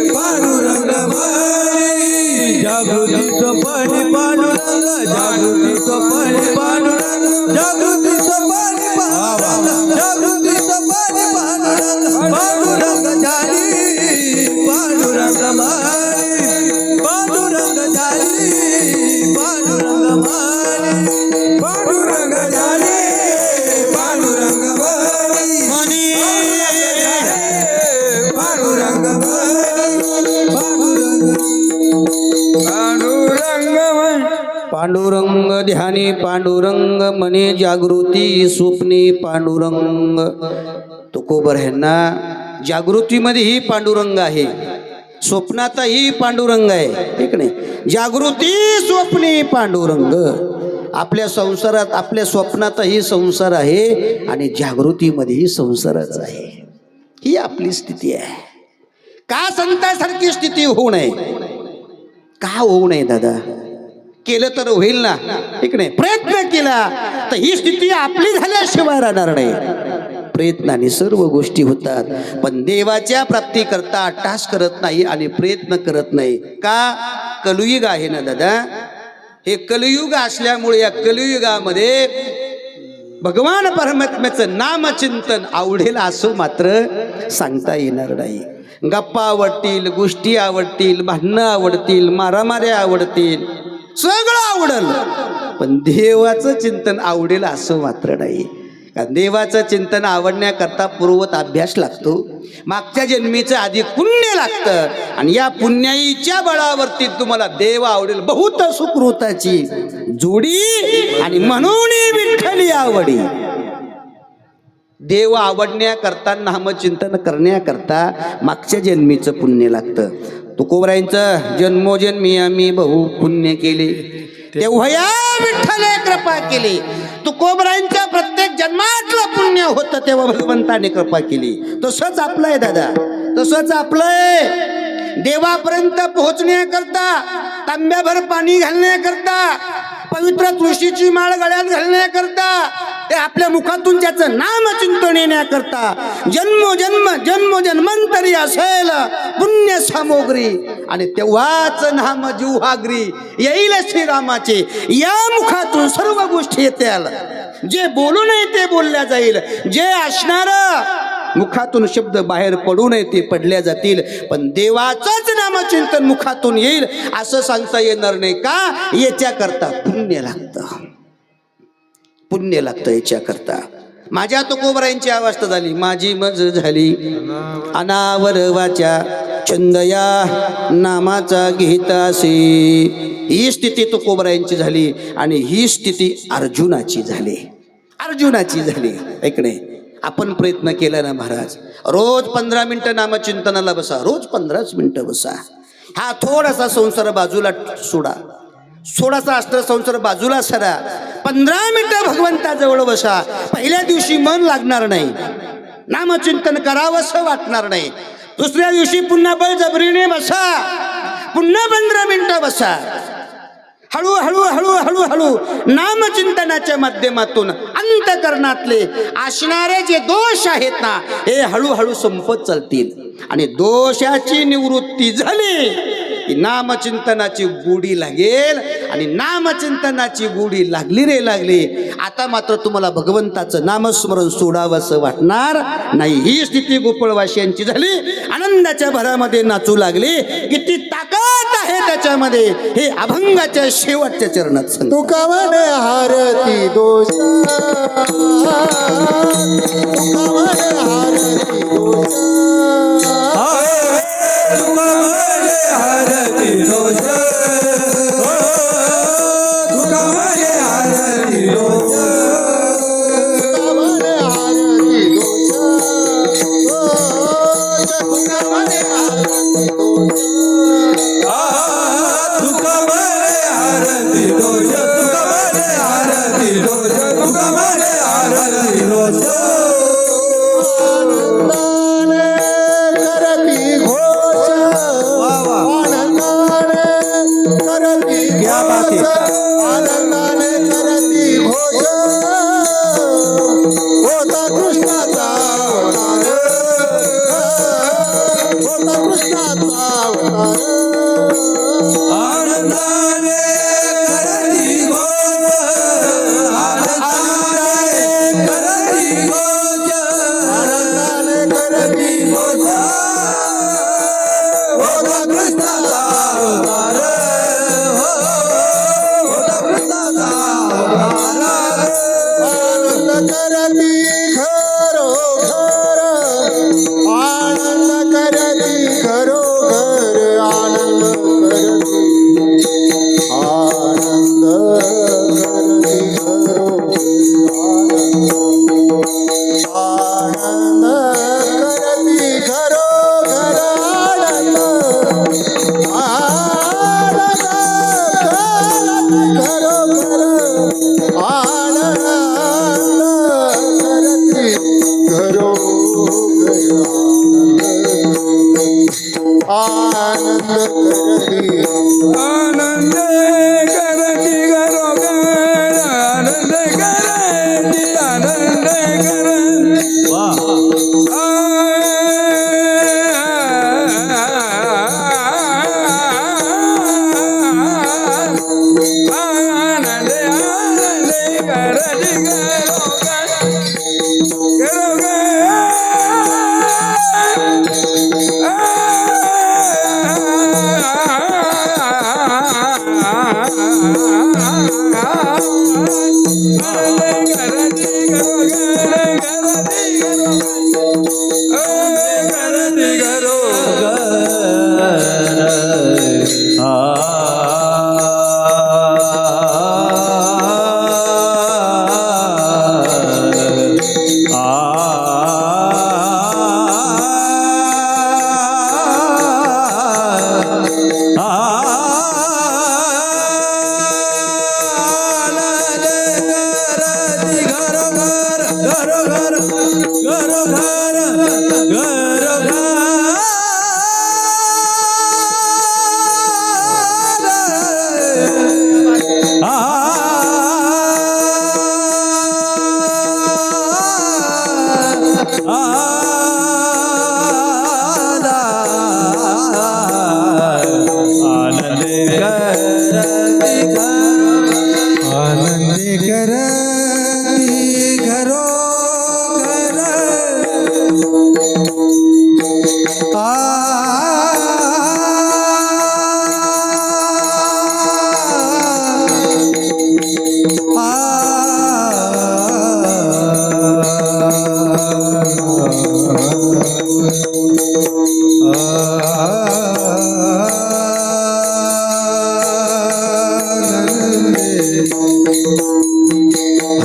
पांडुरंग माली. जागृती सोपानी पांडुरंग जागृती सोपानी पांडुरंग जागृती सोपानी पांडुरंग जागृती सोपानी पांडुरंग पांडुरंग झाली पांडुरंग माली पांडुरंग झाली पांडुरंग माली पांडुरंग झाली पांडुरंग माली पांडुरंग माली पांडुरंग ध्यानी पांडुरंग मने जागृती स्वप्ने पांडुरंग. तुकोबर ह्यांना जागृतीमध्येही पांडुरंग आहे, स्वप्नातही पांडुरंग आहे, ठीक नाही. जागृती स्वप्ने पांडुरंग. आपल्या संसारात आपल्या स्वप्नातही संसार आहे आणि जागृतीमध्येही संसारच आहे. ही आपली स्थिती आहे. का संतासारखी स्थिती होऊ नये? का होऊ नये दादा? केलं तर होईल ना, ठीक नाही. प्रयत्न केला तर ही स्थिती आपली झाल्याशिवाय राहणार नाही. प्रयत्नाने सर्व गोष्टी होतात, पण देवाच्या प्राप्ती करता टास करत नाही आणि प्रयत्न करत नाही. का? कलियुग आहे ना दादा. हे कलियुग असल्यामुळे या कलियुगामध्ये भगवान परमात्म्याचं नामचिंतन आवडेल असं मात्र सांगता येणार नाही. गप्पा आवडतील, गोष्टी आवडतील, भांडणं आवडतील, मारामाऱ्या आवडतील, सगळं आवडेल, पण देवाचं चिंतन आवडेल असं मात्र नाही. कारण देवाचं चिंतन आवडण्याकरता पूर्वत अभ्यास लागतो, मागच्या जन्मीचं आधी पुण्य लागतं, आणि या पुण्याईच्या बळावरती तुम्हाला देव आवडेल. बहुत सुकृताची जोडी आणि म्हणून विठ्ठली आवडी. देव आवडण्याकरता नामचिंतन करण्याकरता मागच्या जन्मीचं पुण्य लागतं. तुकोबारायांचं जन्मोजन्मी आम्ही बहु पुण्य केले, तेव्हा या विठ्ठले कृपा केली. तुकोबारायांच्या प्रत्येक जन्मातलं पुण्य होतं तेव्हा भगवंताने कृपा केली. तसंच आपलं आहे दादा, तसंच आपलं आहे. देवापर्यंत पोहोचण्याकरता, तांब्याभर पाणी घालण्याकरता, पवित्र तुळशीची माळ गळ्यात घालण्याकरता, ते आपल्या मुखातून त्याचं नामचिंतन येण्याकरता जन्मोजन्मांतरी असेल पुण्य सामग्री, आणि तेव्हाच नाम जिव्हाग्री येईल श्रीरामाचे. या मुखातून सर्व गोष्टी येतील. जे बोलू नये ते बोलल्या जाईल, जे असणार मुखातून शब्द बाहेर पडू नये ते पडल्या जातील, पण देवाचंच नामचिंतन मुखातून येईल असं सांगता येणार नाही. का? याच्याकरता पुण्य लागतं. पुण्य लागतं याच्याकरता. माझ्या तुकोबरायांची अवस्था झाली, माझी मज झाली अनावर वाचा छंदया नामाचा घेतासी. ही स्थिती तुकोबरायांची झाली आणि ही स्थिती अर्जुनाची झाली. अर्जुनाची झाली. इकडे आपण प्रयत्न केला ना महाराज, रोज 15 मिनिटं नामचिंतनाला बसा, रोज 15 मिनिटं बसा. हा थोडासा संसार बाजूला सोडा, थोडासा अस्त्र संसार बाजूला सरा, 15 मिनिटं भगवंताजवळ बसा. पहिल्या दिवशी मन लागणार नाही, नामचिंतन करावंसं वाटणार नाही. दुसऱ्या दिवशी पुन्हा बळजबरीने बसा, पुन्हा 15 मिनिटं बसा. हळूहळू हळूहळू हळू नामचिंतनाच्या माध्यमातून अंतःकरणातले असणारे जे दोष आहेत ना, हे हळूहळू संपत चालतील. आणि दोषाची निवृत्ती झाली की नामचिंतनाची गोडी लागेल. आणि नामचिंतनाची गोडी लागली रे लागली, आता मात्र तुम्हाला भगवंताचं नामस्मरण सोडावंसं वाटणार नाही. ही स्थिती गोकुळवासियांची झाली. आनंदाच्या भरामध्ये नाचू लागली. किती ताकद आहे त्याच्यामध्ये, हे अभंगाच्या शेवटच्या चरणात सांगतो. तुका म्हणे हारती दोष, तुका म्हणे हारती दोष, तुका म्हणे हारती दोष, तुका म्हणे हारती दोष, तुका म्हणे हारती दोष, तुका म्हणे हारती दोष, तुका म्हणे हारती दोष, तुका म्हणे हारती दोष, तुका म्हणे हारती दोष. आनंदाने करती घोष, आनंदाने करती घोष, आनंदाने करती घोष. होता कृष्णाचा अवतार, होता कृष्णाचा अवतार. आनंदाने करती घोष, आनंदाने करती घोष, आनंदाने करती घोष. होता कृष्णाचा अवतार, होता कृष्णाचा अवतार. आनंद करती घरोघर, आनंद करती घरोघर, आनंद करती, आनंद करती घरोघर, आनंद करती घरोघर, आनंद, आनंद करती घरोघर, आनंद करती घरोघर, आनंद करती, आनंद करती घरोघर, आनंद करती, आनंद करती घरो घर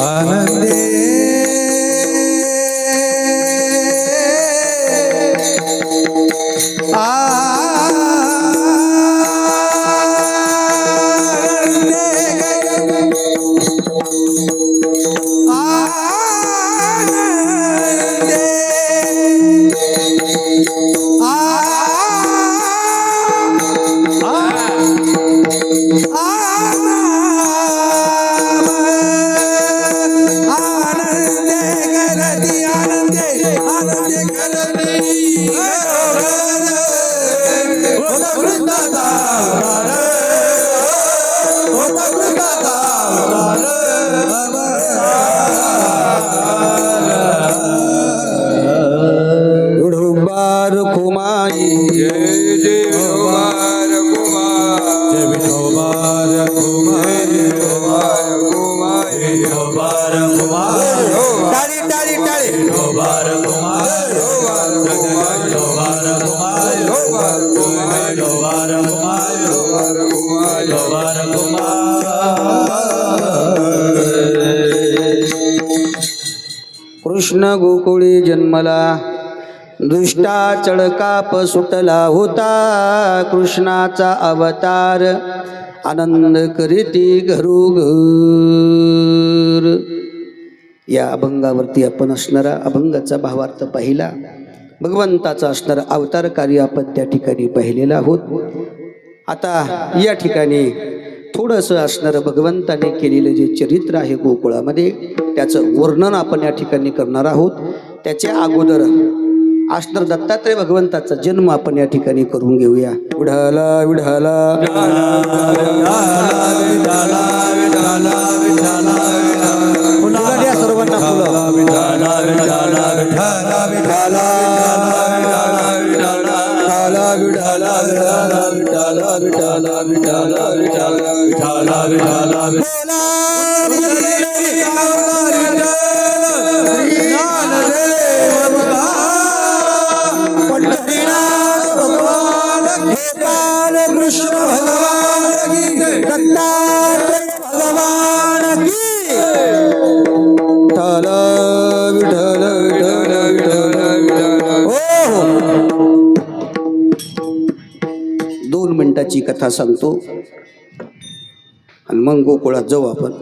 आनंदे विठोबार खुमाई जय जय विठोबार कुमार जय विठोबार कुमार विठोबार कुमार विठोबार कुमार टाळी टाळी टाळी विठोबार कुमार विठोबार कुमार विठोबार कुमार विठोबार कुमार विठोबार कुमार विठोबार कुमार कृष्ण गोकुळी जन्मला दुष्टा चळकाप सुटला होता कृष्णाचा अवतार आनंद करीती घरोघर. या अभंगावरती आपण असणारा अभंगाचा भावार्थ पाहिला. भगवंताचा असणारा अवतार कार्य आपण त्या ठिकाणी पाहिलेला आहोत. आता या ठिकाणी थोडंसं असणारं भगवंताने केलेलं जे चरित्र आहे गोकुळामध्ये त्याचं वर्णन आपण या ठिकाणी करणार आहोत. त्याच्या अगोदर असणार दत्तात्रय भगवंताचा जन्म आपण या ठिकाणी करून घेऊया. विठाला विठाला पुन्हा सर्वांना कृष्ण भगवान की दत्तात्रय भगवान की विठाल विठल विठल विठल. दोन मिनिटाची कथा सांगतो आणि मग गोकुळात जाऊ आपण.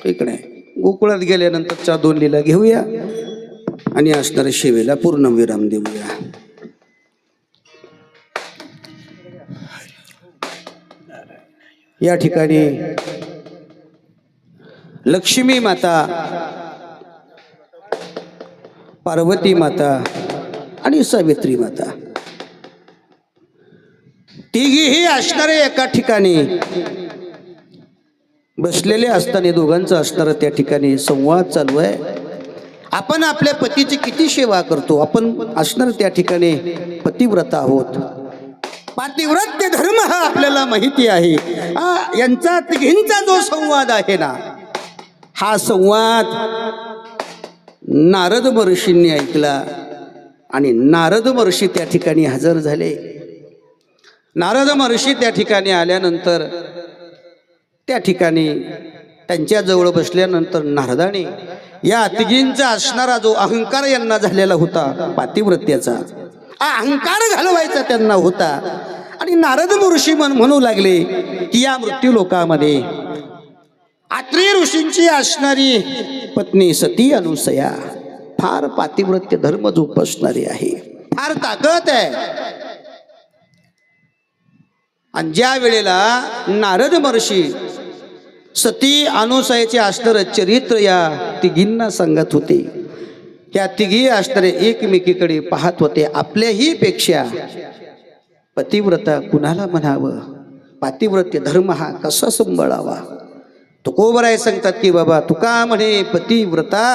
इकडे गोकुळात गेल्यानंतरच्या दोन लीला घेऊया आणि असणाऱ्या शेवेला पूर्ण विराम देऊया. या ठिकाणी लक्ष्मी माता, पार्वती माता आणि सावित्री माता तिघीही असणारे एका ठिकाणी बसलेले असताना दोघांचं असणारं त्या ठिकाणी संवाद चालू आहे. आपण आपल्या पतीची किती सेवा करतो. आपण असणार त्या ठिकाणी पतिव्रता आहोत. पातिव्रत्य धर्म हा आपल्याला माहिती आहे. यांचा तिघींचा जो संवाद आहे ना हा संवाद नारद महर्षींनी ऐकला आणि नारद महर्षी त्या ठिकाणी हजर झाले. नारद महर्षी त्या ठिकाणी आल्यानंतर त्या ठिकाणी त्यांच्याजवळ बसल्यानंतर नारदाने या तिघींचा असणारा जो अहंकार यांना झालेला होता पातिव्रत्याचा अहंकार घालवायचा त्यांना होता. आणि नारद ऋषी म्हणू लागले की या मृत्यू लोकामध्ये आत्री ऋषींची असणारी पत्नी सती अनुसया फार पातिव्रत्य धर्म जोपासणारी आहे. फार ताकद आहे. आणि ज्या वेळेला नारद महर्षी सती अनुसयाचे असणारं चरित्र या तिघींना सांगत होते त्या तिघी असणारे एकमेकीकडे पाहत होते. आपल्याही पेक्षा पतिव्रता कुणाला म्हणावं, पातिव्रत्य धर्म हा कसा सांभाळावा. तुकोबराय सांगतात की बाबा तुका म्हणे पतिव्रता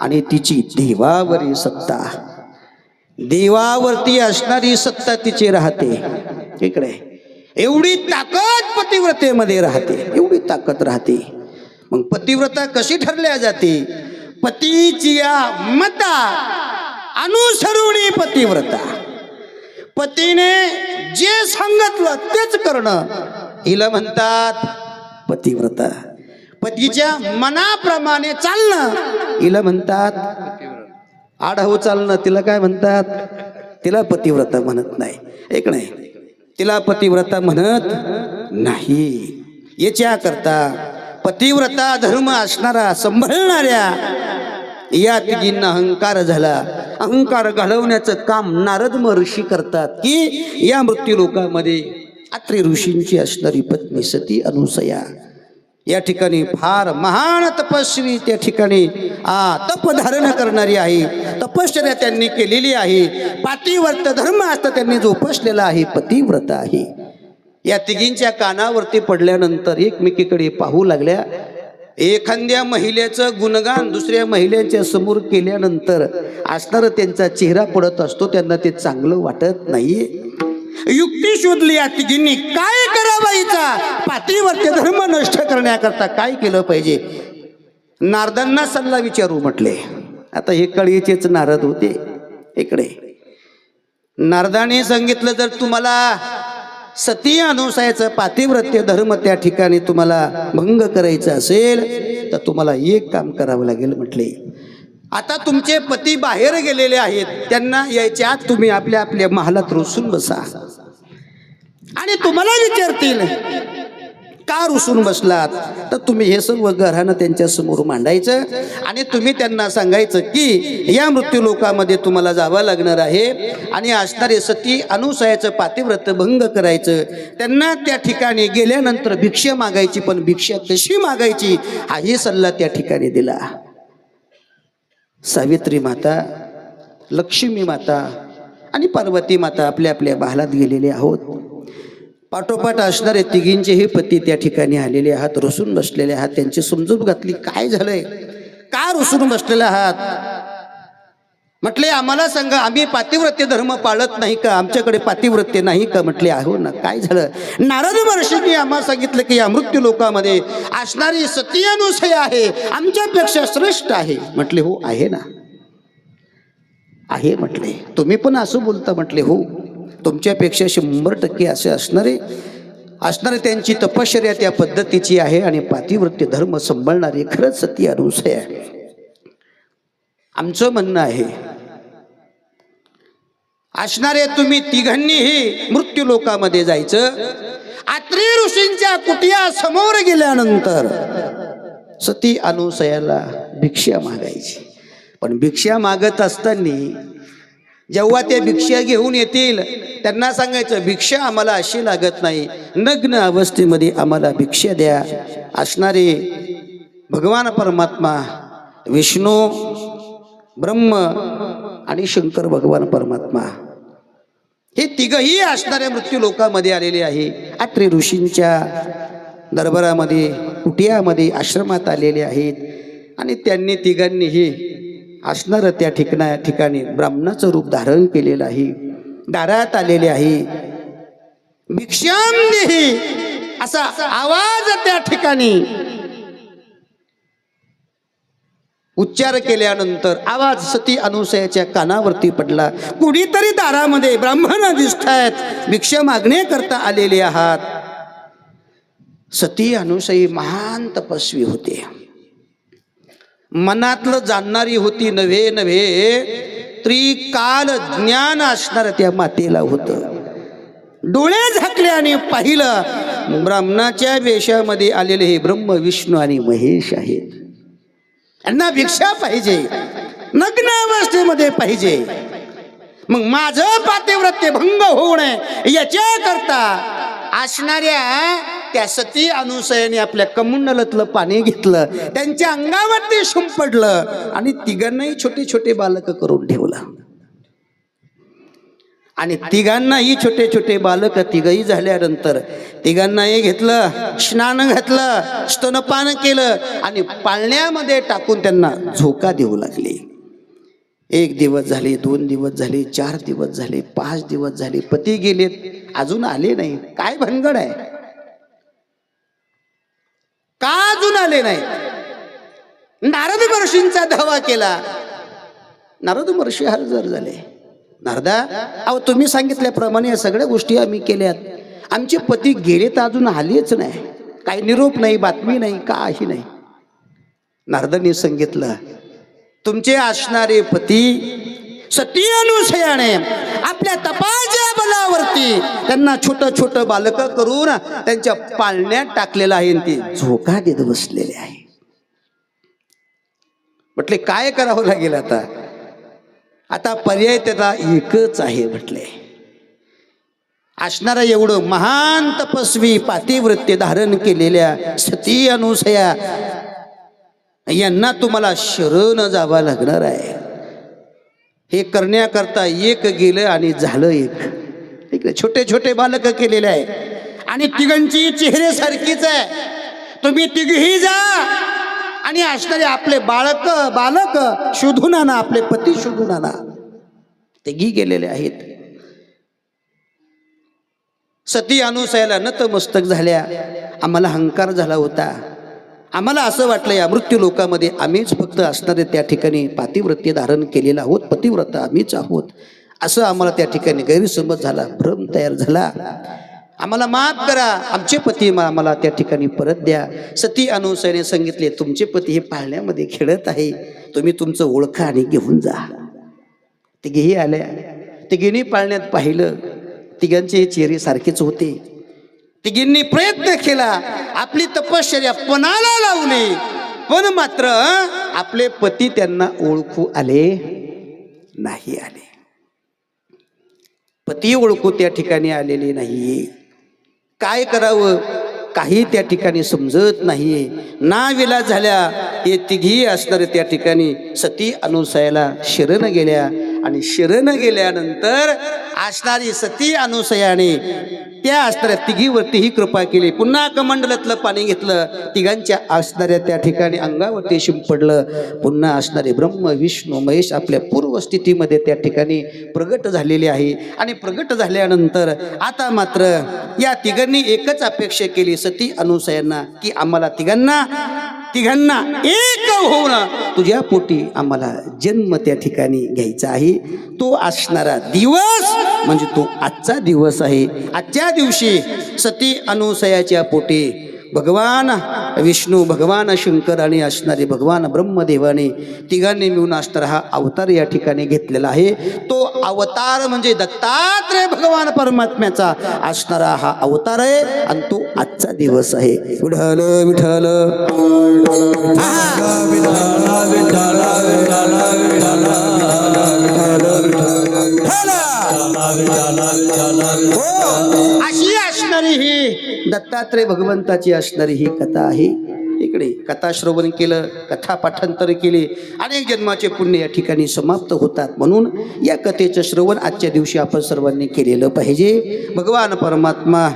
आणि तिची देवावरी सत्ता. देवावरती असणारी सत्ता तिची राहते. इकडे एवढी ताकद पतिव्रतेमध्ये राहते, एवढी ताकद राहते. मग पतिव्रता कशी ठरल्या जाते. पतीची या मता अनुसरुणी पतिव्रता, पतीने जे सांगितलं तेच करणं हिला म्हणतात पतिव्रता. पतीच्या मनाप्रमाणे चालणं हिला म्हणतात आढाऊ चालणं. तिला काय म्हणतात? तिला पतिव्रता म्हणत नाही. एक नाही, तिला पतिव्रता म्हणत नाही. याच्या करता पतिव्रता धर्म असणारा सांभाळणाऱ्या या तिघींना अहंकार झाला. अहंकार घालवण्याचं काम नारद महर्षी करतात की या मृत्यू लोकामध्ये अत्रि ऋषींची असणारी पत्नी सती अनुसया या ठिकाणी फार महान तपस्वी त्या ठिकाणी तप धारण करणारी आहे. तपश्चर्या त्यांनी केलेली आहे. पातिव्रत धर्म असता त्यांनी जोपासलेला आहे, पतिव्रता आहे. या तिघींच्या कानावरती पडल्यानंतर एकमेकीकडे पाहू लागल्या. एखाद्या महिलेचं गुणगान दुसऱ्या महिलेच्या समोर केल्यानंतर असणारा त्यांचा चेहरा पडत असतो, त्यांना ते चांगलं वाटत नाहीये. युक्ती शोधली या तिघींनी. काय करावा हिचा पातिव्रत्य धर्म नष्ट करण्याकरता काय केलं पाहिजे? नारदांना सल्ला विचारू म्हटले. आता हे कळीचेच नारद होते. इकडे नारदाने सांगितलं, जर तुम्हाला सती अनुसयाचं पातिव्रत्य धर्म त्या ठिकाणी तुम्हाला भंग करायचं असेल तर तुम्हाला एक काम करावं लागेल म्हटले. आता तुमचे पती बाहेर गेलेले आहेत, त्यांना यायच्या आत तुम्ही आपल्या आपल्या महालात रुसून बसा आणि तुम्हाला विचारतील का रुसून बसलात, तर तुम्ही हे सर्व घरानं त्यांच्या समोर मांडायचं आणि तुम्ही त्यांना सांगायचं की या मृत्यू लोकामध्ये तुम्हाला जावं लागणार आहे आणि असणारे सती अनुसयाचं पातिव्रत्य भंग करायचं. त्यांना त्या ठिकाणी गेल्यानंतर भिक्षा मागायची, पण भिक्षा कशी मागायची हाही सल्ला त्या ठिकाणी दिला. सावित्री माता, लक्ष्मी माता आणि पार्वती माता आपल्या आपल्या महालात गेलेले आहोत. पाठोपाठ असणारे तिघींचे हे पती त्या ठिकाणी आलेले आहात, रुसून बसलेले आहात. त्यांची समजूत घातली, काय झालंय, का रुसून बसलेले आहात? म्हटले आम्हाला सांगा, आम्ही पातिव्रत्य धर्म पाळत नाही का? आमच्याकडे पातिव्रत्य नाही का? म्हटले आहो ना. काय झालं? नारद महर्षींनी आम्हाला सांगितलं की या मृत्यू लोकामध्ये असणारी सती अनुसया आहे, आमच्यापेक्षा श्रेष्ठ आहे. म्हटले हो आहे ना, आहे. म्हटले तुम्ही पण असं बोलता? म्हटले हो, तुमच्यापेक्षा 100% असे असणारे त्यांची तपश्चर्या त्या पद्धतीची आहे आणि पातिव्रत्य धर्म सांभाळणारी खरंच सती अनुसया आहे. आमचं म्हणणं आहे असणारे तुम्ही तिघांनीही मृत्यू लोकामध्ये जायचं. अत्रि ऋषींच्या कुटिया समोर गेल्यानंतर सती अनुसयाला भिक्षा मागायची. पण भिक्षा मागत असताना जेव्हा ते भिक्षा घेऊन येतील त्यांना सांगायचं भिक्षा आम्हाला अशी लागत नाही, नग्न अवस्थेमध्ये आम्हाला भिक्षा द्या. असणारे भगवान परमात्मा विष्णू, ब्रह्म आणि शंकर भगवान परमात्मा हे तिघही असणाऱ्या मृत्यू लोकामध्ये आलेले आहे. अत्रि ऋषींच्या दरबारामध्ये कुटियामध्ये आश्रमात आलेले आहेत आणि त्यांनी तिघांनीही असणारं त्या ठिकाणी ब्राह्मणाचं रूप धारण केलेलं आहे. दारात आलेले आहे. भिक्षाम देहि असा आवाज त्या ठिकाणी उच्चार केल्यानंतर आवाज सती अनुसयाच्या कानावरती पडला. कुणीतरी दारामध्ये ब्राह्मण दिसतायत, भिक्षा मागण्याकरता आलेले आहात. सती अनुसयी महान तपस्वी होते, मनातलं जाणणारी होती. नव्हे त्रिकाल ज्ञान असणार त्या मातेला होतं. डोळे झाकले आणि पाहिलं ब्राह्मणाच्या वेशामध्ये आलेले हे ब्रह्म, विष्णू आणि महेश आहेत. यांना भिक्षा पाहिजे, नग्न अवस्थेमध्ये पाहिजे. मग माझं पातिव्रत्य भंग होऊ नये याच्याकरता असणाऱ्या त्या सती अनुसयाने आपल्या कमंडलातलं पाणी घेतलं, त्यांच्या अंगावरती शिंपडलं आणि तिघांनाही छोटे छोटे बालक करून ठेवलं. आणि तिघांनाही छोटे छोटे बालक तिघही झाल्यानंतर तिघांनाही घेतलं, स्नान घातलं, स्तनपान केलं आणि पाळण्यामध्ये टाकून त्यांना झोका देऊ लागले. 1 दिवस झाले, 2 दिवस झाले, 4 दिवस झाले, 5 दिवस झाले. पती गेलेत, अजून आले नाही. काय भानगड आहे? का अजून आले नाही? नारद महर्षींचा धावा केला. नारद महर्षी हजर झाले. नारदा, अहो तुम्ही सांगितल्याप्रमाणे या सगळ्या गोष्टी आम्ही केल्यात. आमचे पती गेले तर अजून आलेच नाही, काही निरोप नाही, बातमी नाही, काही नाही. नारदांनी सांगितलं, तुमचे असणारे पती सती अनुसयाने आपल्या तपाच्या बलावरती त्यांना छोटं छोटं बालक करून त्यांच्या पाळण्यात टाकलेलं आहे, ते झोका देत बसलेले आहे. म्हटले काय करावं लागेल आता? आता पर्याय त्याचा एकच आहे. म्हटले असणारा एवढं महान तपस्वी पातिव्रत्य धारण केलेल्या सती अनुसया यांना तुम्हाला शरण जावं लागणार आहे. हे करण्याकरता एक गेलं आणि झालं एक. छोटे छोटे बालक केलेले आहे आणि तिघांची चेहरे सारखीच आहे. तुम्ही तिघही जा आणि असणारे आपले बालक शोधून आणा, आपले पती शोधून आणा. तिघी गेलेले आहेत. सती अनुसयाला नतमस्तक झाल्या. आम्हाला अहंकार झाला होता. आम्हाला असं वाटलं या मृत्यू लोकामध्ये आम्हीच फक्त असणारे त्या ठिकाणी पातिव्रत्य धारण केलेलं आहोत, पतिव्रत आम्हीच आहोत, असं आम्हाला त्या ठिकाणी गैरसमज झाला, भ्रम तयार झाला. आम्हाला माफ करा, आमचे पती आम्हाला त्या ठिकाणी परत द्या. सती अनुसयाने सांगितले, तुमचे पती हे पाळण्यामध्ये खेळत आहे, तुम्ही तुमचं ओळखा आणि घेऊन जा. तिघेही आल्या. तिघींनी पाळण्यात पाहिलं, तिघांचे हे चेहरे सारखेच होते. तिघींनी प्रयत्न केला, आपली तपश्चर्या पणाला लावली, पण मात्र आपले पती त्यांना ओळखू आले नाही. पती ओळखू त्या ठिकाणी आलेले नाही. काय करावं काही त्या ठिकाणी समजत नाहीये. नाविलाज झाल्या. हे तिघी असणारे त्या ठिकाणी सती अनुसयाला शरण गेल्या आणि शरण गेल्यानंतर असणारी सती अनुसयाने त्या असणाऱ्या तिघीवरतीही कृपा केली. पुन्हा कमंडलातलं पाणी घेतलं, तिघांच्या असणाऱ्या त्या ठिकाणी अंगावरती शिंपडलं. पुन्हा असणारे ब्रह्म विष्णू महेश आपल्या पूर्वस्थितीमध्ये त्या ठिकाणी प्रगट झालेले आहे. आणि प्रगट झाल्यानंतर आता मात्र या तिघांनी एकच अपेक्षा केली सती अनुसयांना, की आम्हाला तिघांना एक होऊन तुझ्या पोटी आम्हाला जन्म त्या ठिकाणी घ्यायचा आहे. तो असणारा दिवस म्हणजे तो आजचा दिवस आहे. आजच्या दिवशी सती अनुसयाच्या पोटी भगवान विष्णू, भगवान शंकर आणि असणारे भगवान ब्रह्मदेवाने तिघांनी मिळून असणारा हा अवतार या ठिकाणी घेतलेला आहे. तो अवतार म्हणजे दत्तात्रय भगवान परमात्म्याचा असणारा हा अवतार आहे आणि तो आजचा दिवस आहे. विठ्ठल विठ्ठल अशी असणारी ही दत्तात्रय भगवंताची असणारी ही कथा आहे. इकडे कथा श्रवण केलं, कथा पाठांतर केले, अनेक जन्माचे पुण्य या ठिकाणी समाप्त होतात. म्हणून या कथेचं श्रवण आजच्या दिवशी आपण सर्वांनी केलेलं पाहिजे. भगवान परमात्मा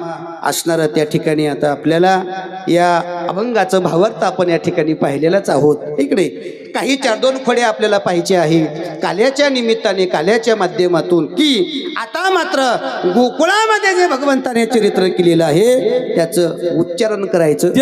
असणारं त्या ठिकाणी आता आपल्याला या अभंगाचं भावार्थ आपण या ठिकाणी पाहिलेलाच आहोत. इकडे काही 4-2 खोडे आपल्याला पाहिजे आहे काल्याच्या निमित्ताने, काल्याच्या माध्यमातून, की आता मात्र गोकुळामध्ये जे भगवंताने चरित्र केलेलं आहे त्याचं उच्चारण करायचं.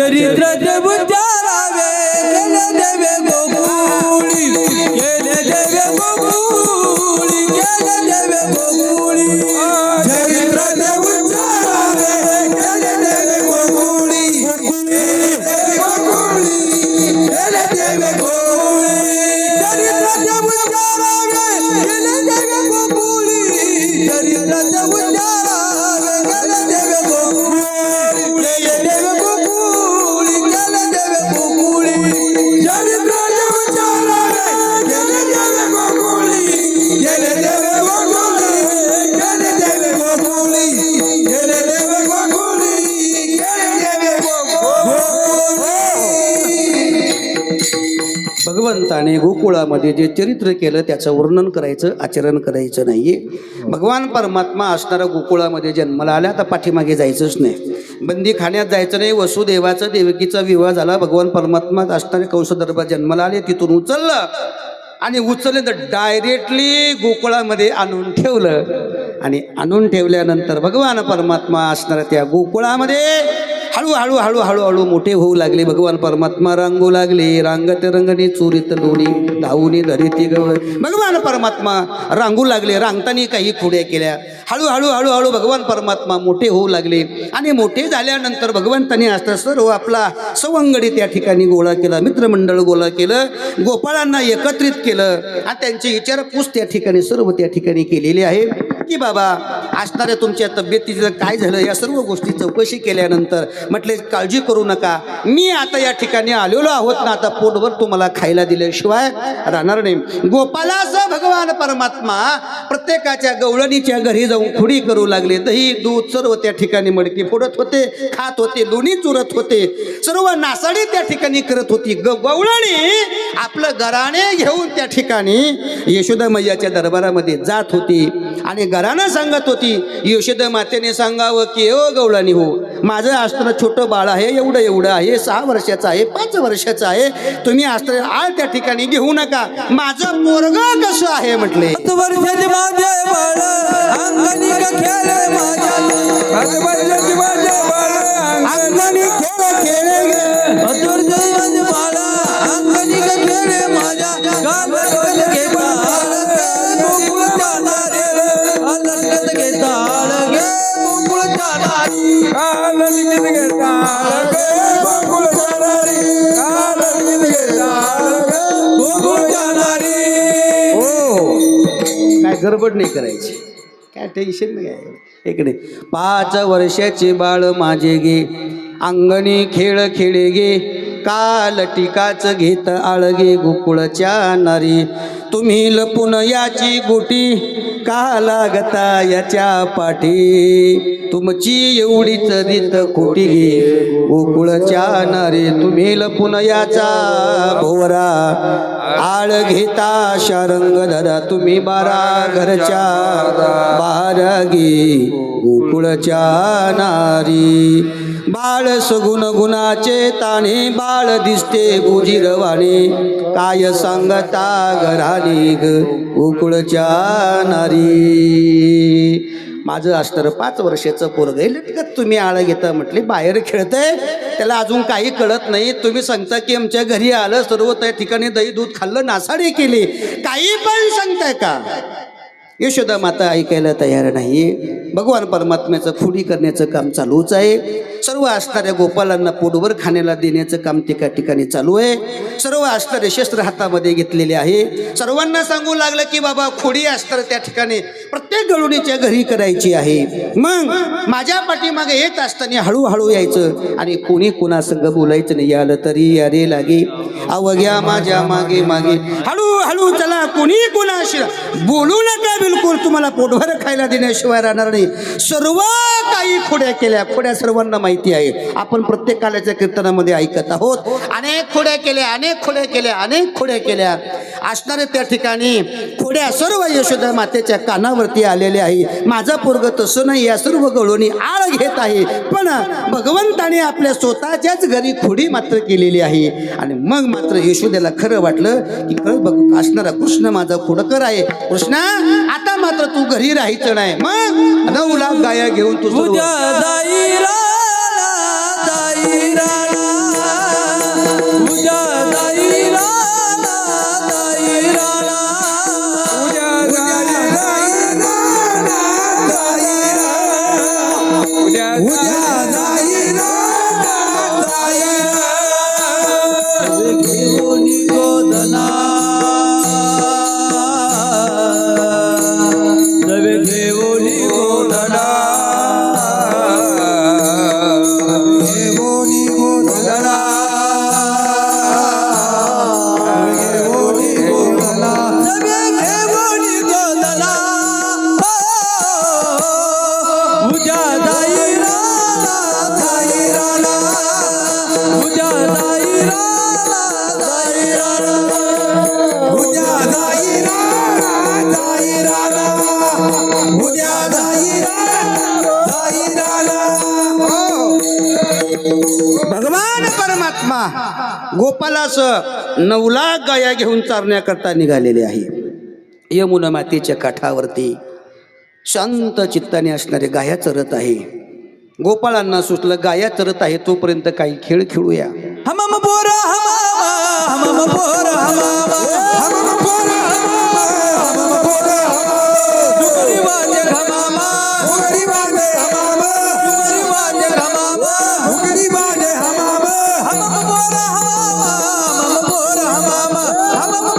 भगवंताने गोकुळामध्ये जे चरित्र केलं त्याचं वर्णन करायचं, आचरण करायचं नाहीये. भगवान परमात्मा असणारा गोकुळामध्ये जन्माला आल्या, आता पाठीमागे जायचंच नाही, बंदी खाण्यात जायचं नाही. वसुदेवाचा देवकीचा विवाह झाला, भगवान परमात्मा असणारे कंसदर्भात जन्माला आले, तिथून उचललं आणि उचलले तर डायरेक्टली गोकुळामध्ये आणून ठेवलं. आणि आणून ठेवल्यानंतर भगवान परमात्मा असणाऱ्या त्या गोकुळामध्ये हळूहळू हळूहळू मोठे होऊ लागले. भगवान परमात्मा रांगू लागले. रांगत रंगणी चोरीत लोणी धावूनी धरिती गवळ. भगवान परमात्मा रांगू लागले. रांगतानी काही खोड्या केल्या. हळूहळू भगवान परमात्मा मोठे होऊ लागले. आणि मोठे झाल्यानंतर भगवंतांनी असं सर्व आपला सवंगडी त्या ठिकाणी गोळा केला. मित्रमंडळ गोळा केलं. गोपाळांना एकत्रित केलं आणि त्यांची विचारपूस त्या ठिकाणी सर्व त्या ठिकाणी केलेली आहे की बाबा असणाऱ्या तुमच्या तब्येतीचं काय झालं या सर्व गोष्टी चौकशी केल्यानंतर म्हटले काळजी करू नका. मी आता या ठिकाणी आलेलो आहोत ना, आता पोटभर तुम्हाला खायला दिल्याशिवाय राहणार नाही. गोपालाचं भगवान परमात्मा प्रत्येकाच्या गवळणीच्या घरी जाऊन खुडी करू लागले. दही दूध सर्व त्या ठिकाणी मडकी फोडत होते, खात होते, लोणी चुरत होते, सर्व नासाडी त्या ठिकाणी करत होती. गवळणी आपलं घराणे घेऊन त्या ठिकाणी यशोदा मैयाच्या दरबारामध्ये जात होती आणि घरानं सांगत होती. यशोदा मातेने सांगावं की ओ गवळणी हो, माझं असताना छोटं बाळ आहे, एवढं आहे, 6 वर्षाचं आहे, 5 वर्षाचं आहे, तुम्ही असताना आळ त्या ठिकाणी घेऊ नका. माझं पोरग कसं आहे म्हटले. 5 वर्षाचे माझे बाळ अंगणी का खेळ माझ्या 5 वर्षाचे माझे बाळ अंगणी खेळ गे 5 वर्षाचे माझे बाळ अंगणी का खेळ माझ्या गाल घे बाळ गोकुळ जाणारे अलगत घे ताळ गे गोकुळ जाणारी अलगत घे ताळ गे गोकुळ जाणारी अलगत घे ताळ गे गोकुळ जाणारी. काय गडबड नाही करायची, काय टेन्शन नाही आहे. इकडे 5 वर्षाचे बाळ माझे गे अंगणी खेळ खेळे गे काल टिकाच घेत आळगे गोकुळच्या नारी. तुम्ही लपून याची गोटी का लागता याच्या पाठी तुमची एवढीच रीत खोटी गे गोकुळच्या नारी. तुम्ही लपून याचा भोवरा आळ घेता शारंग धरा तुम्ही 12 घरच्या बाहेर गे गोकुळच्या नारी. बाळ सगुण गुणाचे ताणे बाळ दिसते गुजीरवाणे काय सांगता घराने ग गोकुळच्या नारी. माझं असतं 5 वर्षाचं पोरग आहे, लटकत तुम्ही आळ घेता म्हटले. बाहेर खेळतंय, त्याला अजून काही कळत नाही. तुम्ही सांगता की आमच्या घरी आलं, सर्व त्या ठिकाणी दही दूध खाल्लं, नासाडी केली, काही पण सांगताय का. यशोदा माता ऐकायला तयार नाही. भगवान परमात्म्याचं खुडी करण्याचं काम चालूच आहे. सर्व असणाऱ्या गोपालांना पोटभर खाण्याला देण्याचं काम त्या ठिकाणी चालू आहे. सर्व असणारे शस्त्र हातामध्ये घेतलेले आहे. सर्वांना सांगू लागलं की बाबा खोडी असणार त्या ठिकाणी प्रत्येक गवळणीच्या घरी करायची आहे. मग माझ्या पाठीमागे येत असताना हळूहळू यायचं आणि कोणी कोणासंग बोलायचं नाही. आलं तरी यारे लागे अवघ्या माझ्या मागे मागे हळूहळू चला, कोणी कोणाशी बोलू नका बिलकुल, तुम्हाला पोटभर खायला देण्याशिवाय राहणार नाही. सर्व काही खोड्या केल्या. खोड्या सर्वांना माहिती आहे, आपण प्रत्येक काल्याच्या कीर्तनामध्ये ऐकत आहोत. अनेक खोड्या केल्या, अनेक खोड्या केल्या, अनेक खोड्या केल्या. असणारे त्या ठिकाणी खोड्या सर्व यशोदा मातेच्या कानावरती आलेल्या आहे. माझा पोरग तसं नाही, या सर्व गवळणी आळ घेत आहे. पण भगवंताने आपल्या स्वतःच्याच घरी खोडी मात्र केलेली आहे. आणि मग मात्र यशोदेला खरं वाटलं की खरं बघ असणारा कृष्ण माझा खोडकर आहे. कृष्ण आता मात्र तू घरी राहायचं नाही. मग 9 लाख गाया घेऊन तू भगवान परमात्मा गोपालास 9 लाख गाया घेऊन चारण्याकरता निघालेले आहे. यमुना मातेच्या काठावरती शांत चित्ताने असणारे गाया चरत आहे. गोपाळांना सुचलं गाया चरत आहे तोपर्यंत काही खेळ खेळूया. हमम पोर हमामा हमम पोर हमामा हमम पोर हमामा हमम पोर हमामा डुगरी वाजे हमामा डुगरी वाजे हमामा डुगरी वाजे हमामा डुगरी वाजे हमामा हमम पोर हमामा हमम पोर हमामा हमम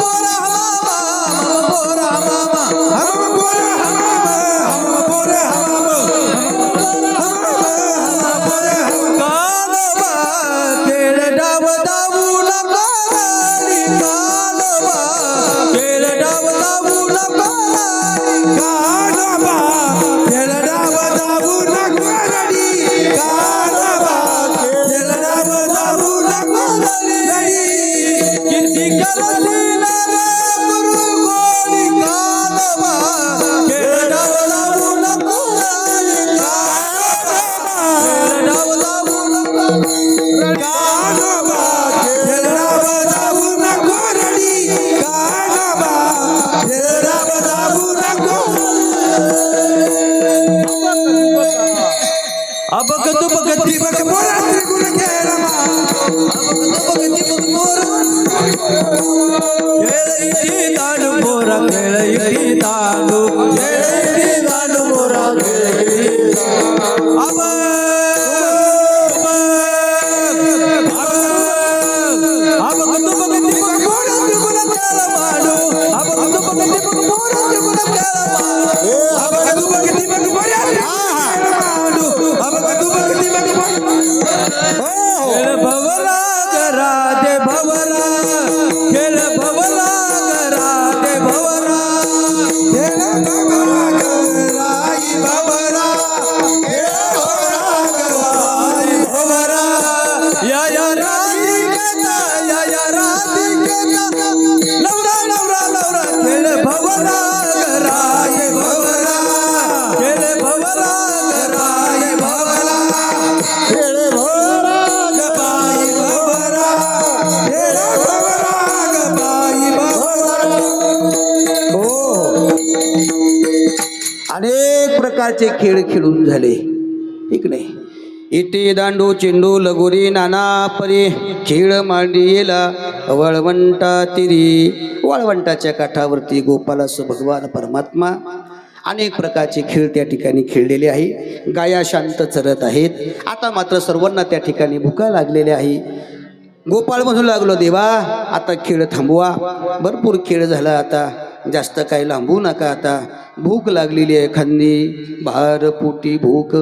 पोर हमामा हमम पोर हमामा हमम पोर हमामा हमम पोर हमामा अनेक प्रकारचे खेळ खेळून झाले, ठीक नाही. इटे दांडू चेंडू लगोरी नाना परी खेळ मांडियेला वळवंटा तिरी. वळवंटाच्या काठावरती गोपालास भगवान परमात्मा अनेक प्रकारचे खेळ त्या ठिकाणी खेळलेले आहे. गाया शांत चरत आहेत. आता मात्र सर्वांना त्या ठिकाणी भुका लागलेल्या आहे. गोपाळ म्हणू लागलो, देवा आता खेळ थांबवा, भरपूर खेळ झाला, आता जास्त काही लांबू नका, आता भूक लागलेली आहे, खांदी भार पोटी भूक,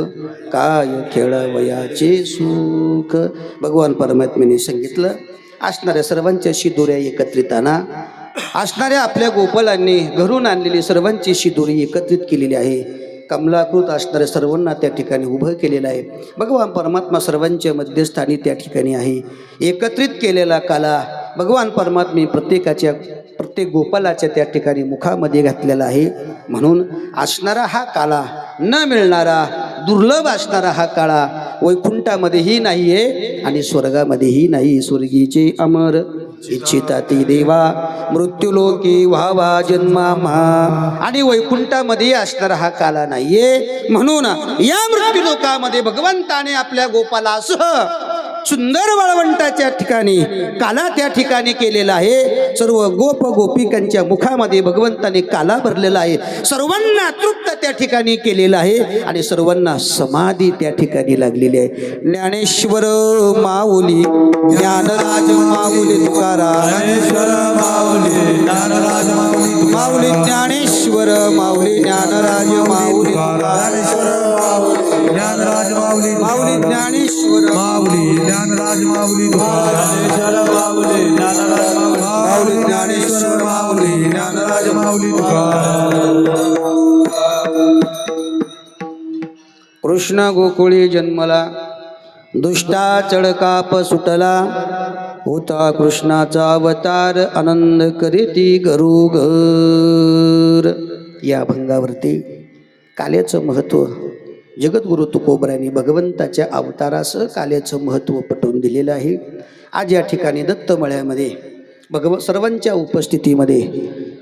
काय खेळावयाचे सुख. भगवान परमात्म्याने सांगितलं, असणाऱ्या सर्वांच्या शिदोऱ्या एकत्रित आणा. असणाऱ्या आपल्या गोपालांनी घरून आणलेली सर्वांची शिदोरी एकत्रित केलेली आहे. कमलाकृत असणाऱ्या सर्वांना त्या ठिकाणी उभं केलेलं आहे. भगवान परमात्मा सर्वांच्या मध्यस्थानी त्या ठिकाणी आहे. एकत्रित केलेला काला भगवान परमात्मे प्रत्येक गोपालाच्या त्या ठिकाणी मुखामध्ये घातलेला आहे. म्हणून असणारा हा काला, न मिळणारा दुर्लभ असणारा हा काळा वैकुंठामध्येही नाही आहे आणि स्वर्गामध्येही नाही. स्वर्गीचे अमर इच्छिता ती देवा, मृत्यूलोकी व्हावा जन्मामा. आणि वैकुंठामध्ये असणारा हा काला नाहीये. म्हणून या मृत्यूलोकामध्ये भगवंताने आपल्या गोपालासह सुंदर वळवंटाच्या ठिकाणी काला त्या ठिकाणी केलेला आहे. सर्व गोप गोपिकांच्या मुखामध्ये भगवंताने काला भरलेला आहे. सर्वांना तृप्त त्या ठिकाणी केलेला आहे आणि सर्वांना समाधी त्या ठिकाणी लागलेली आहे. ज्ञानेश्वर माऊली ज्ञानराज माऊली तुकाराम, ज्ञानेश्वर माऊली ज्ञानराज माऊली, माऊली ज्ञानेश्वर माऊली ज्ञानराज माऊली, ज्ञानेश्वर माऊली ज्ञानराज माऊली, माऊली ज्ञानेश्वर माऊली ज्ञानराज माऊली, ज्ञानेश्वर माऊली ज्ञानराज माऊली, माऊली ज्ञानेश्वर माऊली ज्ञानराज माऊली. कृष्ण गोकुळी जन्मला, दुष्टा चळकाप सुटला, होता कृष्णाचा अवतार, आनंद करीती घरोघर. या भंगावरती काल्याचं महत्त्व जगद्गुरु तुकोबरायांनी भगवंताच्या अवतारासह काल्याचं महत्त्व पटवून दिलेलं आहे. आज या ठिकाणी दत्तमळ्यामध्ये सर्वांच्या उपस्थितीमध्ये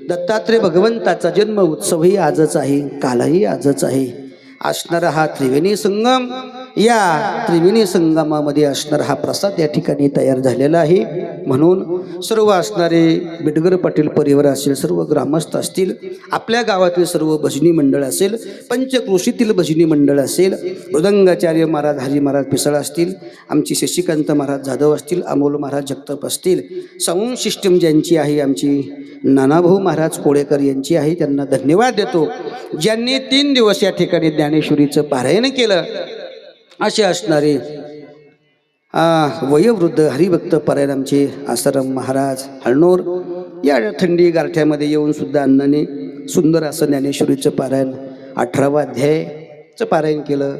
दत्तात्रय भगवंताचा जन्म उत्सवही आजच आहे, कालही आजच आहे. असणारा हा त्रिवेणी संगम या त्रिवेणी संगमामध्ये असणारा हा प्रसाद या ठिकाणी तयार झालेला आहे. म्हणून सर्व असणारे बिडगर पाटील परिवार असेल, सर्व ग्रामस्थ असतील, आपल्या गावातील सर्व भजनी मंडळ असेल, पंचक्रोशीतील भजनी मंडळ असेल, मृदंगाचार्य महाराज हरी महाराज पिसळ असतील, आमची शशिकांत महाराज जाधव असतील, अमोल महाराज जगताप असतील, साऊंड सिस्टम ज्यांची आहे आमची नानाभाऊ महाराज कोळेकर यांची आहे, त्यांना धन्यवाद देतो. ज्यांनी 3 दिवस या ठिकाणी ज्ञानेश्वरीचं पारायण केलं असे असणारे वयोवृद्ध हरिभक्त परायण आमचे आसाराम महाराज हळनोर या थंडी गारठ्यामध्ये येऊन सुद्धा अण्णाने सुंदर असं ज्ञानेश्वरीचं पारायण 18वा अध्यायचं पारायण केलं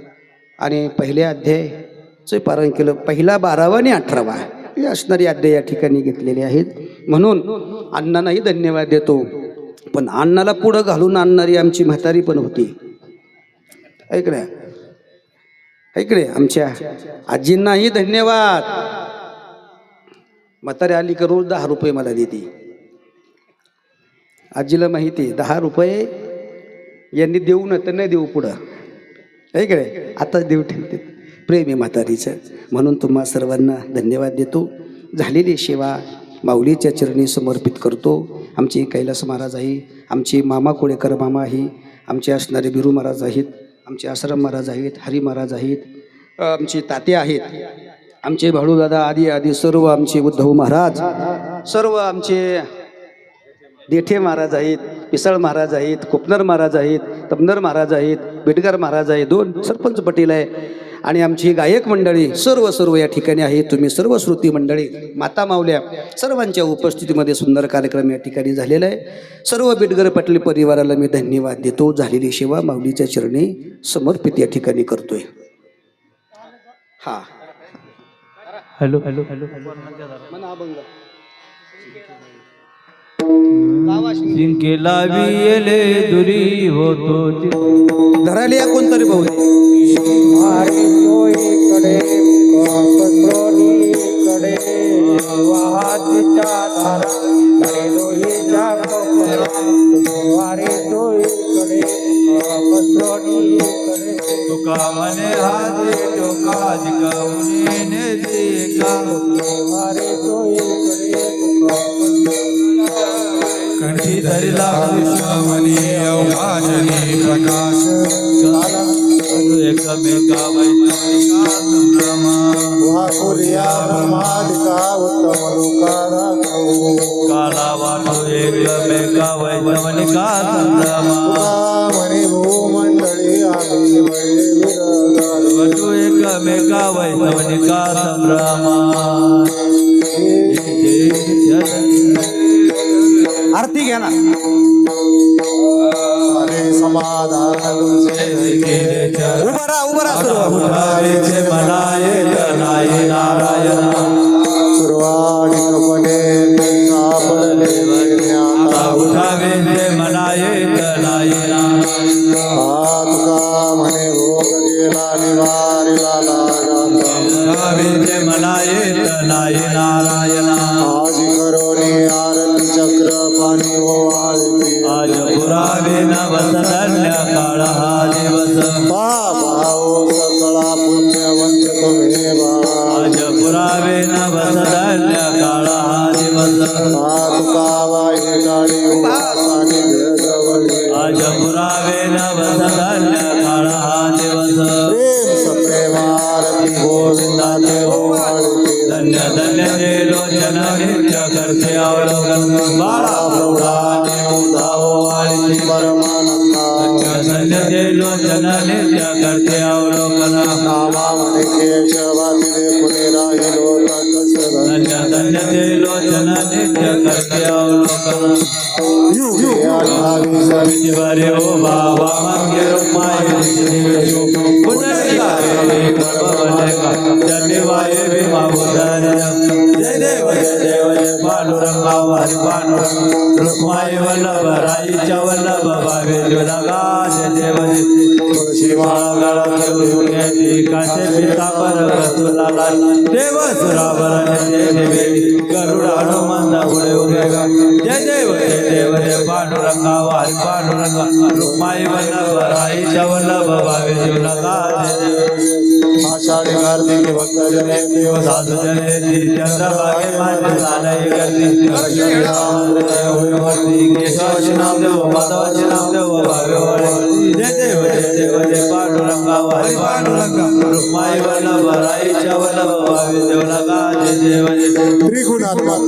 आणि पहिल्या अध्यायचं पारायण केलं. पहिला 12वा आणि 18वा हे असणारे अध्याय या ठिकाणी घेतलेले आहेत. म्हणून अण्णांनाही धन्यवाद देतो. पण अण्णाला पुढं घालून आणणारी आमची म्हातारी पण होती. ऐकले आमच्या आजींनाही धन्यवाद. म्हातारी आली का रोज 10 रुपये मला देते. आजीला माहिती 10 रुपये यांनी देऊ न तर नाही देऊ पुढं. ऐकले आताच देऊ ठेवते. प्रेम आहे म्हातारीचं. म्हणून तुम्हा सर्वांना धन्यवाद देतो. झालेली सेवा माऊलीच्या चरणी समर्पित करतो. आमचे कैलास महाराज आहे, आमचे मामा कोळेकर मामा आहे, आमचे असणारे बिरू महाराज आहेत, आमचे आसाराम महाराज आहेत, हरी महाराज आहेत, आमचे ताते आहेत, आमचे भाडूदादा आदी आदी सर्व आमचे उद्धव महाराज, सर्व आमचे देठे महाराज आहेत, पिसाळ महाराज आहेत, कोपनर महाराज आहेत, तमनर महाराज आहेत, बेटकर महाराज आहे, 2 सरपंच पटेल आहे आणि आमची गायक मंडळी सर्व या ठिकाणी आहे. तुम्ही सर्व श्रुती मंडळी माता माऊल्या सर्वांच्या उपस्थितीमध्ये सुंदर कार्यक्रम या ठिकाणी झालेला आहे. सर्व बिडगर पाटील परिवाराला मी धन्यवाद देतो. झालेली सेवा माऊलीच्या चरणी समर्पित या ठिकाणी करतोय. हा हॅलो जिंकेला वियले दुरी होतो धरायला या कोणतरी भाऊ तुका मने हाते टोका जिकावणे देखा कंठी धरला कृष्णमणी अवघाजनी प्रकाश एकमेका वैष्णविका संभ्रमा काला वाटो एकमेका वैष्णविका संभ्रमा वटो एकमेका वैष्णविका संभ्रमा आरती घ्या ना. उभा राहा सर्व. आज पुरावे नवसधन्य काळ हा दिवस सकळा पुण्यवंत तुम्ही आज पुरावे नवसधन्य काळ हा दिवस आज पुरावे नवसधन्य काळ हा दिवस धन्य धन्य जे लोचन नित्य करते अवलोकन बाळा प्रौढाने उदाहो वाळी धन्य जे लोचन नित्य करते अवलोकन धन्य धन्य जे लोचन नित्य करते अवलोकन बरे ओ बाबा मंगे रुमाय जय देव जय देव पांडुरंगा वारी पांडुरंग रुक्माई वल्लभ राईच्या वल्लभ भावे जुलगा जय देव तुळशी माळा गळा घेऊन येते काशे पितांबर कस्तुरा देव सुराभरण जय देवे गरुड हनुमंत पुढे उभे जय देव जय पांडुरंगा वारी पांडुरंगा रुक्माई वल्लभ राईच्या वल्लभ भावे जुलगा जय देव आषाढी कार्तिकी भक्त जने देव साधू जने चंद्रभागे मान्य सानई गर्दी होई केशवाचे नाम देव माधवाचे नाम देव भावे वळे जय देव जय पांडुरंगा वारी पांडुरंगा रुक्माई वल्लभ राईच्या वल्लभ भावे देवलगा जय देव त्रिगुणात्मक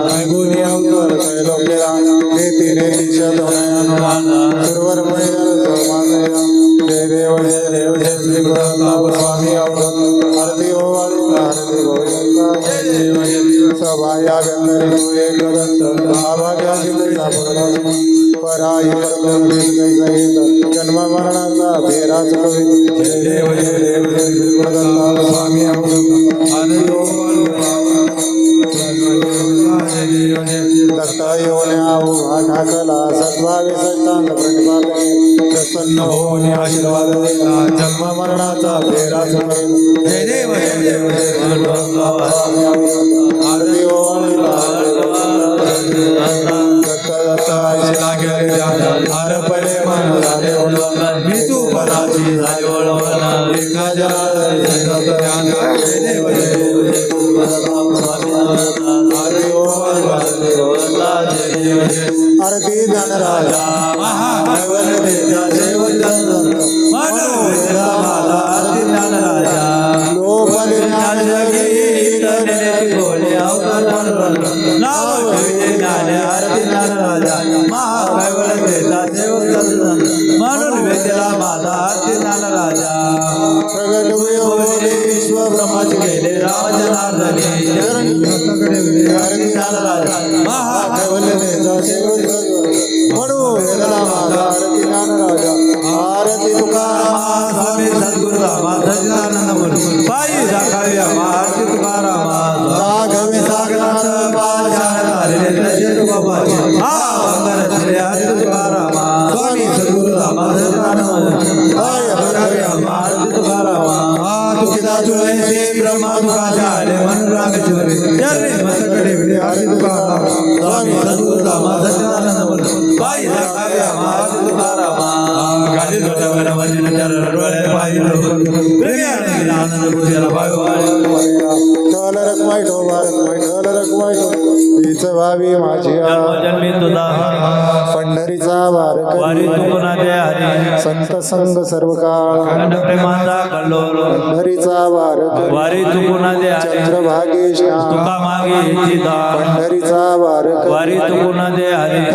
त्रैगुणी अवतार त्रैलोक्या नेती नेती शतनयन सर्वर जय देव जय श्री गुरुनाथ स्वामी अवतार आरती ओवाळी आरती गोविंद सभाया गंधरी तुये गदंत आभाग्या जिल्हा पूर्ण पराई परलोक जन्म मरणाचा फेराच कवी जय देव जय श्री गुरुनाथ स्वामी अवतार आरती दत्ता येऊन उभा ठाकला सद्भावे सष्टांग प्रणिपात प्रसन्न होऊन आशीर्वाद दिला जन्म मरणाचा फेरा जय देव आरती ओवाळीला दत्ता दत्ता आईला गेले हार पडे मन झाले मी तू पराची झाली वळवळा एका जनार्दन ध्यान जय देव आरती ओवाळीला आरती धनराजा महादेवन देजा देव लोपल ज्ञान जगी बोले म्हणून वेदला माझा आरती राजा प्रगट होले विश्व ब्रह्माचे गेले राम जनार्दनी आरती धनराजा महादेवन देजा देव म्हणू वेदला माझा आरती धनराजा आरती तुकाराम स्वामी सद्गुरु रामा सच्चिदानंद म्हणून पायी जागावी आरती तुकारामा राघवे सागनाथ पाशान आलेले तसे तुकोबाचे हा वंदन श्री आरती तुकारामा स्वामी सद्गुरु रामा सच्चिदानंद आरती तुकारामा हा तुकिदा तुळे से ब्रह्मा तुकाचे आले मन रामेश्वरी चरणी मस्तकडे विडे आरती तुकारामा स्वामी सद्गुरु रामा सच्चिदानंद म्हणून पायी जागावी आरती तुकारामा गाडी जोड्यावर वजन चरण डोळे पाहिलं प्रेमी आनंद बुद्धिला ठल रखमाय ठोबा रखमाय ठल रखमाय तीच भावी माझी जन्मी तुझा पंढरीचा वार वारी तुकुना दे हरी संत संग सर्व काळ खंड प्रेमाचा कल्लोल पंढरीचा वार वारी तुकुना दे हरी चंद्रभागेश तुका मागे याची दान पंढरीचा वार वारी तुकुना दे हरी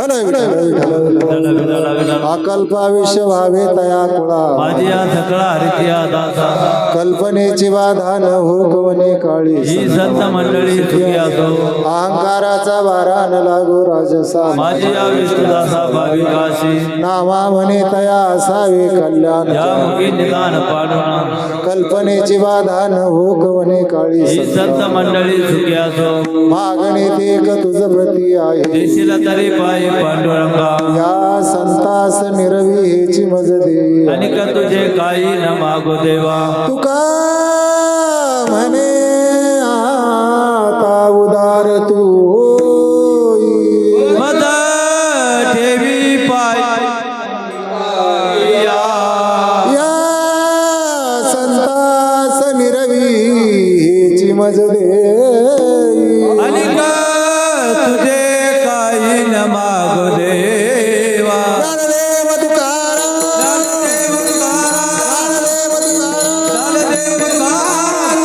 अकल्पा विश्व भावे तया कुळा माझी या सकळा हरितिया दासा कल्पनेची बाधा न हो कवने काळी ही संत मंडळी सुखी असो अहंकाराचा वारा न लागो राजसा माझी या विष्णुदासा भाविकाशी नामा म्हणे तया असावे कल्याण या मुखी निदान पाडून कल्पनेची बाधा न हो कवने काळी ही संत मंडळी सुखी असो मागणे ते एक तुझ प्रती आहे देशील तरी पायी पांडुरंगा या संतास निरवी हेची मज दे आणि का तुझे काही न मागो देवा तुका म्हणे आता उदार तू होई. मद ठेवी पाय या संतास निरवी हेची मज दे आणि का तुझे काही न मागो देवा ज्ञानदेव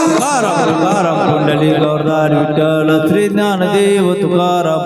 तुकाराम तुकाराम कुंडली गौरदार विठ्ठल श्री ज्ञानदेव तुकाराम